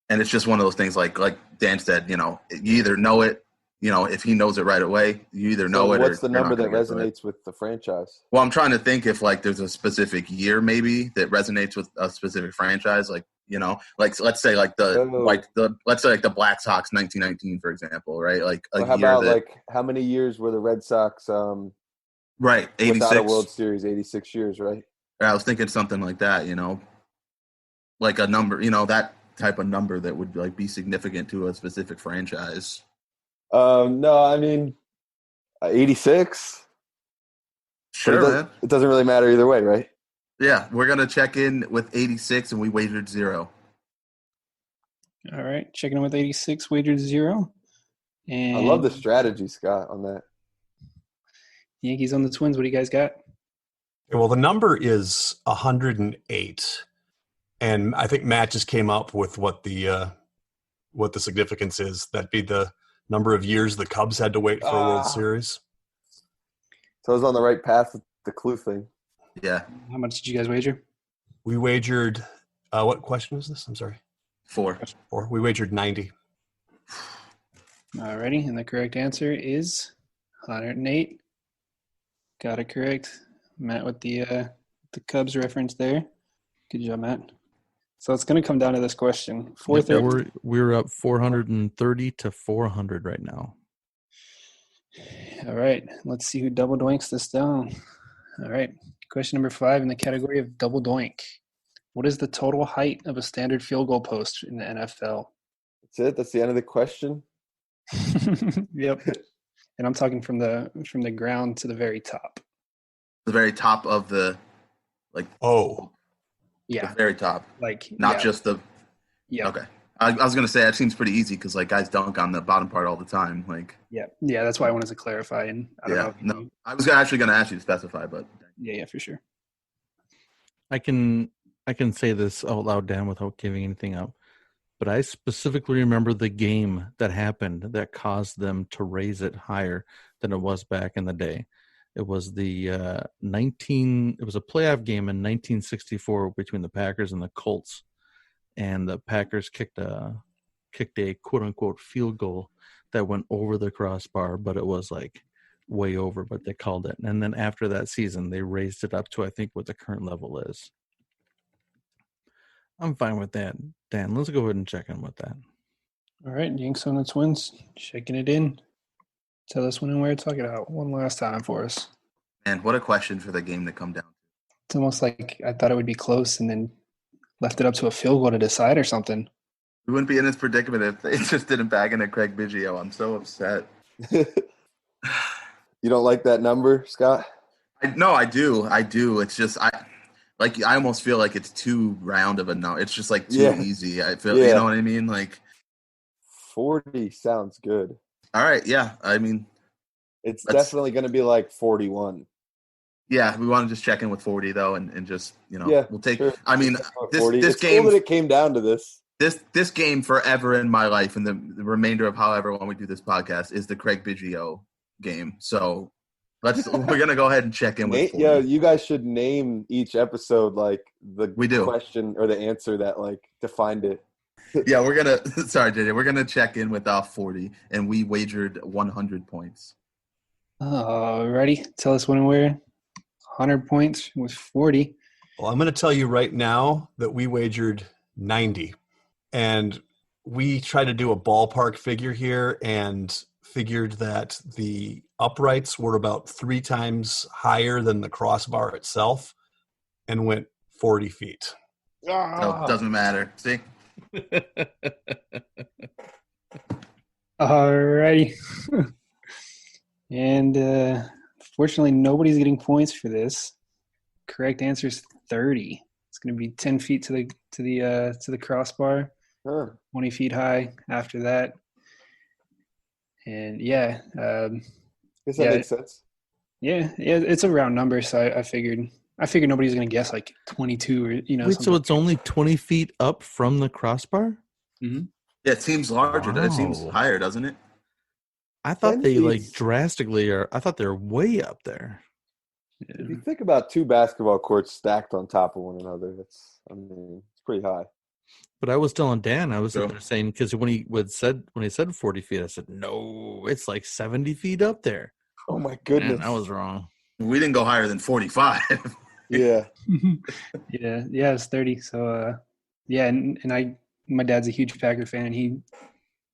And it's just one of those things like Dan said, you either know it, if he knows it right away, you either know it or what's the you're not number that gonna get to it. resonates with the franchise? Well, I'm trying to think if there's a specific year maybe that resonates with a specific franchise, let's say the Black Sox 1919, for example, right? How about how many years were the Red Sox right, 86 without a World Series? 86 years, right? I was thinking something like that, like a number, that type of number that would be significant to a specific franchise. No, I mean 86. Sure, man. It doesn't really matter either way, right? Yeah, we're gonna check in with 86, and we wagered 0. All right, checking in with 86, wagered 0. And I love the strategy, Scott, on that. Yankees on the Twins. What do you guys got? Well, the number is 108, and I think Matt just came up with what the significance is. That'd be the number of years the Cubs had to wait for a World Series. So I was on the right path with the clue thing. Yeah. How much did you guys wager? We wagered. What question was this? I'm sorry. 4. We wagered 90. All righty, and the correct answer is 108. Got it correct. Matt with the Cubs reference there. Good job, Matt. So it's going to come down to this question. We're up 430 to 400 right now. All right, let's see who double doinks this down. All right, question number 5 in the category of double doink. What is the total height of a standard field goal post in the NFL? That's it? That's the end of the question? Yep. And I'm talking from the ground to the very top. The very top of the Yeah. the very top. Not just the Yeah. Okay. I was going to say that seems pretty easy because guys dunk on the bottom part all the time. Yeah, that's why I wanted to clarify. And I don't know. I was actually going to ask you to specify, but Yeah, for sure. I can say this out loud, Dan, without giving anything up. But I specifically remember the game that happened that caused them to raise it higher than it was back in the day. It was the it was a playoff game in 1964 between the Packers and the Colts. And the Packers kicked a quote unquote field goal that went over the crossbar, but it was way over, but they called it. And then after that season, they raised it up to, I think, what the current level is. I'm fine with that. Dan, let's go ahead and check in with that. All right, Yanks on the Twins, checking it in. Tell us when and where to talk it out one last time for us. Man, what a question for the game to come down. It's almost like I thought it would be close and then left it up to a field goal to decide or something. We wouldn't be in this predicament if they just didn't bag into Craig Biggio. I'm so upset. You don't like that number, Scott? No, I do. It's just I almost feel like it's too round of a number. It's just too easy. I feel you know what I mean? 40 sounds good. All right, yeah. I mean, it's definitely going to be 41. Yeah, we want to just check in with 40 though, and just we'll take. Sure. I mean, this it's game. cool that it came down to this. This game forever in my life and the remainder of however long we do this podcast is the Craig Biggio game. So we're gonna go ahead and check in with 40. Yeah, you guys should name each episode like the question or the answer that like defined it. Yeah, we're gonna sorry, JJ. We're gonna check in with 40, and we wagered 100 points. Ready? Tell us when and where. 100 points was 40. Well, I'm going to tell you right now that we wagered 90. And we tried to do a ballpark figure here and figured that the uprights were about 3 times higher than the crossbar itself and went 40 feet. So it doesn't matter. See? Alrighty. And fortunately, nobody's getting points for this. Correct answer is 30. It's going to be 10 feet to the crossbar, 20 feet high after that. And yeah, guess that makes sense. Yeah, it's a round number, so I figured nobody's going to guess like 22 or Wait, so it's only 20 feet up from the crossbar? Mm-hmm. Yeah, it seems larger. Wow. It seems higher, doesn't it? I thought they like drastically are. I thought they're way up there. If you think about 2 basketball courts stacked on top of one another, it's pretty high. But I was telling Dan, I was sitting there saying, because when he said 40 feet, I said, no, it's like 70 feet up there. Oh my goodness. Man, I was wrong. We didn't go higher than 45. Yeah. yeah, it's 30. So and my dad's a huge Packer fan, and he,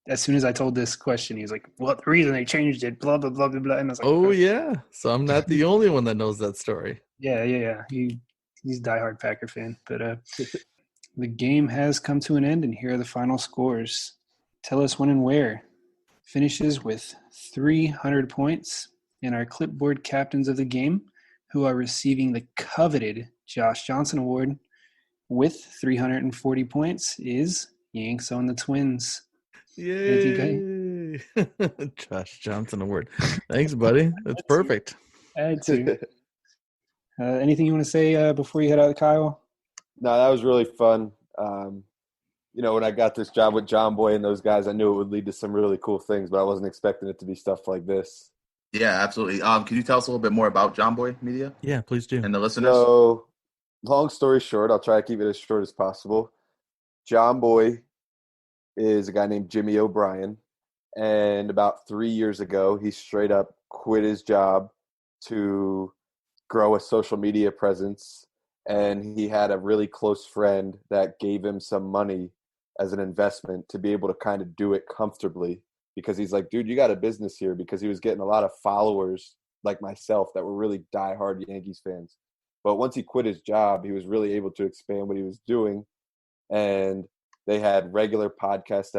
as soon as I told this question, he was like, well, the reason they changed it, blah, blah, blah, blah, blah. And I was like, oh, yeah. So I'm not the only one that knows that story. Yeah. He's a diehard Packer fan. But the game has come to an end, and here are the final scores. Tell us when and where. Finishes with 300 points, and our clipboard captains of the game, who are receiving the coveted Josh Johnson Award with 340 points, is Yanks on the Twins. Yay! Josh Johnson Award. Thanks, buddy. That's perfect. Had to. Anything you want to say before you head out, Kyle? No, that was really fun. When I got this job with Jomboy and those guys, I knew it would lead to some really cool things, but I wasn't expecting it to be stuff like this. Yeah, absolutely. Can you tell us a little bit more about Jomboy Media? Yeah, please do. And the listeners? So, long story short, I'll try to keep it as short as possible. Jomboy is a guy named Jimmy O'Brien, and about 3 years ago, he straight up quit his job to grow a social media presence, and he had a really close friend that gave him some money as an investment to be able to kind of do it comfortably, because he's like, dude, you got a business here, because he was getting a lot of followers like myself that were really diehard Yankees fans. But once he quit his job, he was really able to expand what he was doing, and they had regular podcast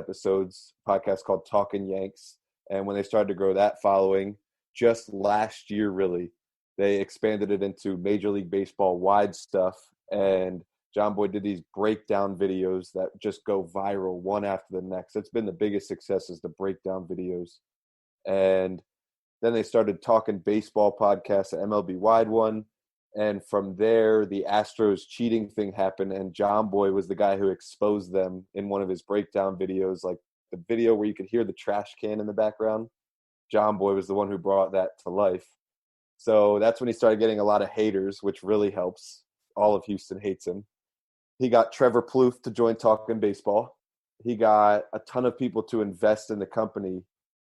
called Talkin' Yanks. And when they started to grow that following, just last year, really, they expanded it into Major League Baseball wide stuff. And Jomboy did these breakdown videos that just go viral one after the next. It's been the biggest success, is the breakdown videos. And then they started Talking Baseball podcast, the MLB Wide one. And from there, the Astros cheating thing happened, and Jomboy was the guy who exposed them in one of his breakdown videos, like the video where you could hear the trash can in the background. Jomboy was the one who brought that to life. So that's when he started getting a lot of haters, which really helps. All of Houston hates him. He got Trevor Plouffe to join Talking Baseball. He got a ton of people to invest in the company.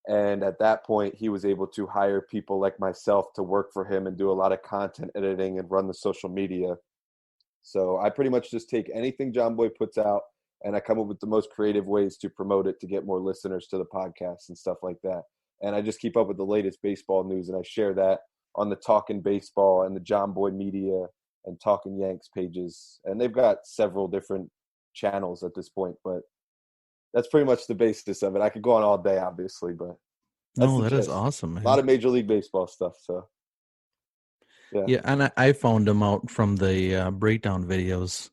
And at that point, he was able to hire people like myself to work for him and do a lot of content editing and run the social media. So I pretty much just take anything Jomboy puts out, and I come up with the most creative ways to promote it to get more listeners to the podcast and stuff like that. And I just keep up with the latest baseball news, and I share that on the Talkin' Baseball and the Jomboy Media and Talkin' Yanks pages. And they've got several different channels at this point, but that's pretty much the basis of it. I could go on all day, obviously, but that is awesome, man. A lot of Major League Baseball stuff. So, yeah, and I found them out from the breakdown videos.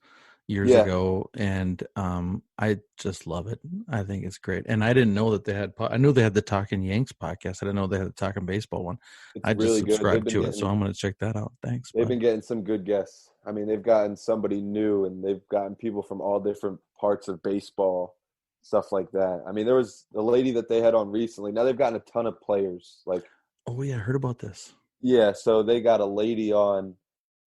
years Yeah. ago, and I just love it. I think it's great. And I didn't know that they had. I knew they had the Talking Yanks podcast. I didn't know they had the Talking Baseball one. It's I just really good. subscribed to it, so I'm going to check that out. Thanks. They've Bud. been getting some good guests. I mean, they've gotten somebody new, and they've gotten people from all different parts of baseball, stuff like that. I mean, there was a lady that they had on recently. Now they've gotten a ton of players. Like, Oh yeah, I heard about this yeah, so they got a lady on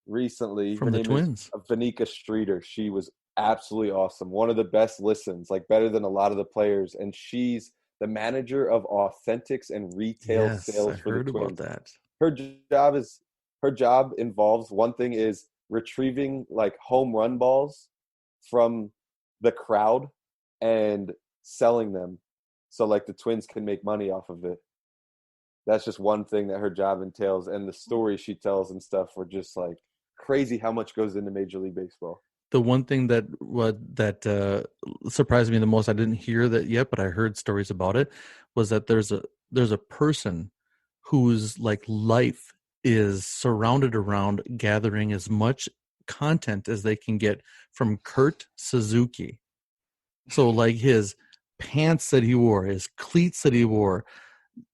recently. from Her the name Twins. is Vanika Streeter. She was absolutely awesome. One of the best listens, like better than a lot of the players. And she's the manager of authentics and retail Yes, sales I for the heard about Twins. that. Her job involves, one thing is retrieving like home run balls from the crowd and selling them, so like the Twins can make money off of it. That's just one thing that her job entails, and the stories she tells and stuff were just like crazy how much goes into Major League Baseball. The one thing that surprised me the most, I didn't hear that yet, but I heard stories about it, was that there's a person whose like life is surrounded around gathering as much content as they can get from Kurt Suzuki. So like his pants that he wore, his cleats that he wore.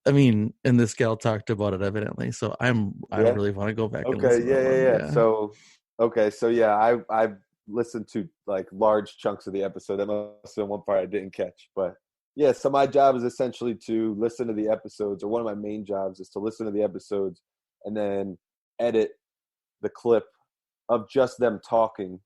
I mean, and this gal talked about it evidently. So I really want to go back and Okay, listen to that one. Yeah. So yeah, I've listened to like large chunks of the episode. That must have been one part I didn't catch. But yeah, so my job is essentially to listen to the episodes, or one of my main jobs is to listen to the episodes and then edit the clip of just them talking,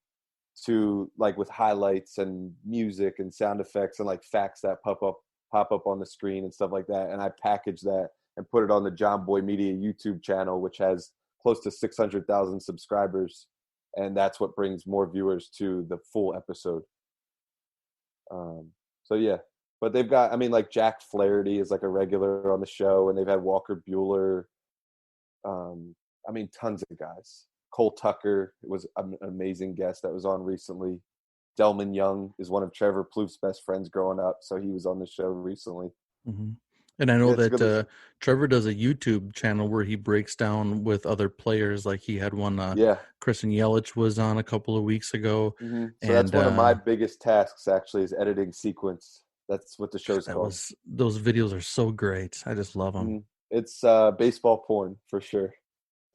to like with highlights and music and sound effects and like facts that pop up on the screen and stuff like that. And I package that and put it on the Jomboy Media YouTube channel, which has close to 600,000 subscribers. And that's what brings more viewers to the full episode. So yeah, but they've got, I mean, like Jack Flaherty is like a regular on the show, and they've had Walker Bueller. I mean, tons of guys. Cole Tucker was an amazing guest that was on recently. Delman Young is one of Trevor Plouffe's best friends growing up, so he was on the show recently. Mm-hmm. And I know Yeah, that Trevor does a YouTube channel where he breaks down with other players. Like he had one, Kristen Yelich was on a couple of weeks ago. Mm-hmm. So that's one of my biggest tasks, actually, is editing sequence. That's what the show's called. Those videos are so great. I just love them. Mm-hmm. It's baseball porn for sure.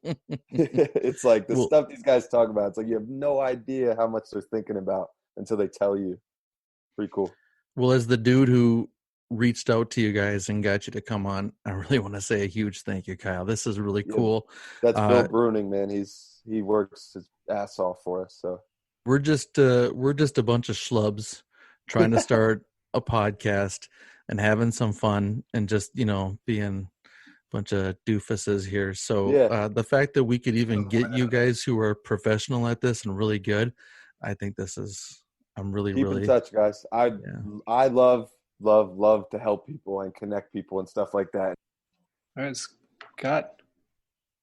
It's like the stuff these guys talk about. It's like you have no idea how much they're thinking about until they tell you. Pretty cool. Well, as the dude who reached out to you guys and got you to come on, I really want to say a huge thank you, Kyle. This is really cool. That's Bill Bruning, man. He works his ass off for us. So we're just a bunch of schlubs trying to start a podcast and having some fun and just being bunch of doofuses here. So the fact that we could even get you guys who are professional at this and really good, I think I'm really keep in touch, guys. I love to help people and connect people and stuff like that. All right, Scott,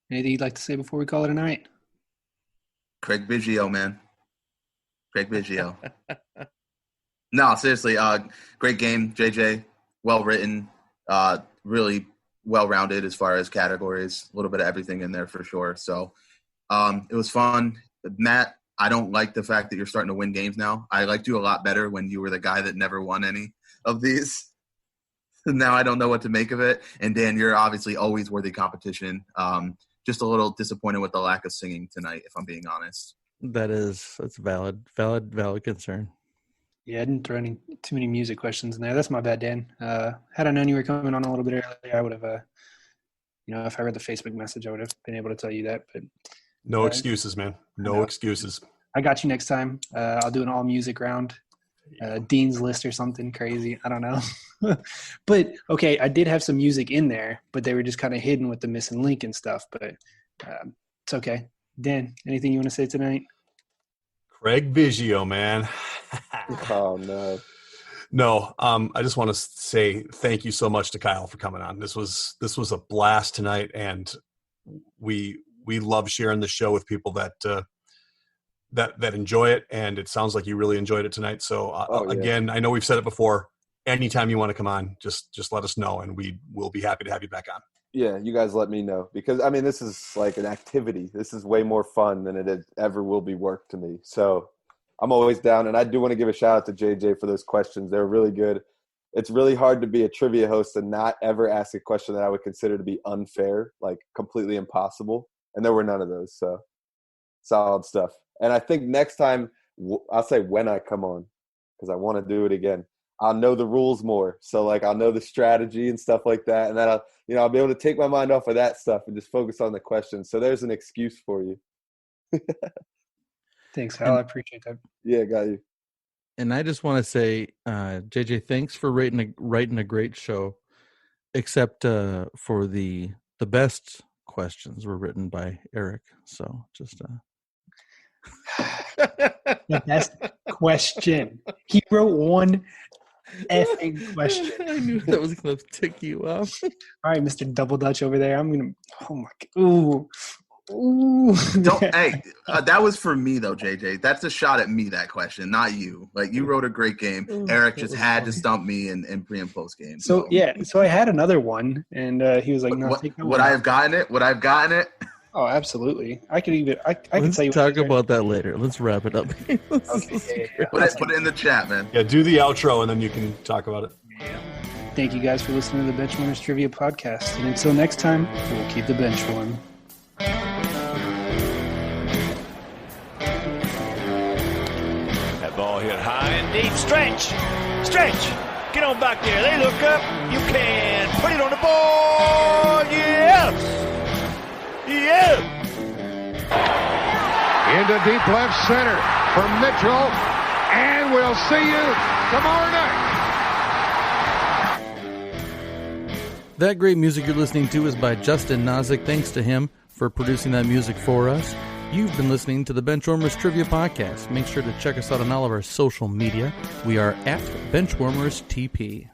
anything you'd like to say before we call it a night? Craig Biggio, man. Craig Biggio. No, seriously, great game, JJ. Well written, really well-rounded as far as categories, a little bit of everything in there for sure. So it was fun. Matt, I don't like the fact that you're starting to win games now. I liked you a lot better when you were the guy that never won any of these. Now I don't know what to make of it. And Dan, you're obviously always worthy competition. Just a little disappointed with the lack of singing tonight, if I'm being honest. That's valid concern. Yeah, I didn't throw too many music questions in there. That's my bad, Dan. Had I known you were coming on a little bit earlier, I would have, if I read the Facebook message, I would have been able to tell you that. But no excuses, man. No excuses. I got you next time. I'll do an all music round, Dean's List or something crazy. I don't know. But okay, I did have some music in there, but they were just kind of hidden with the missing link and stuff. But it's okay. Dan, anything you want to say tonight? Craig Biggio, man. Oh, no. No, I just want to say thank you so much to Kyle for coming on. This was a blast tonight, and we love sharing the show with people that enjoy it, and it sounds like you really enjoyed it tonight. So again, I know we've said it before. Anytime you want to come on, just let us know, and we will be happy to have you back on. Yeah, you guys let me know, because I mean, this is like an activity. This is way more fun than it ever will be work to me. So I'm always down. And I do want to give a shout out to JJ for those questions. They were really good. It's really hard to be a trivia host and not ever ask a question that I would consider to be unfair, like completely impossible. And there were none of those. So solid stuff. And I think next time, I'll say when I come on, because I want to do it again, I'll know the rules more. So like I'll know the strategy and stuff like that. And then I'll be able to take my mind off of that stuff and just focus on the questions. So there's an excuse for you. Thanks, Hal. I appreciate that. Yeah, got you. And I just want to say, JJ, thanks for writing a great show. Except for the best questions were written by Eric. So just the best question. He wrote one effing question. I knew that was going to tick you off. All right, Mr. Double Dutch over there. I'm gonna. Oh my God. Ooh. Hey, that was for me though, JJ. That's a shot at me, that question, not you. Like, you wrote a great game. Eric just had to stump me in pre and post game. So I had another one, and he was like, "No, take that one." Would I have gotten it? Would I have gotten it? Oh, absolutely. I could even. I can Let's tell you. talk about that later. Let's wrap it up. Okay, yeah. Put it in the chat, man. Yeah, do the outro, and then you can talk about it. Yeah. Thank you guys for listening to the Benchwarmers Trivia Podcast, and until next time, we'll keep the bench warm. That ball hit high and deep. Stretch! Get on back there. They look up. You can put it on the board. Yes! Into deep left center for Mitchell. And we'll see you tomorrow night. That great music you're listening to is by Justin Nozick. Thanks to him for producing that music for us. You've been listening to the Benchwarmers Trivia Podcast. Make sure to check us out on all of our social media. We are at BenchwarmersTP.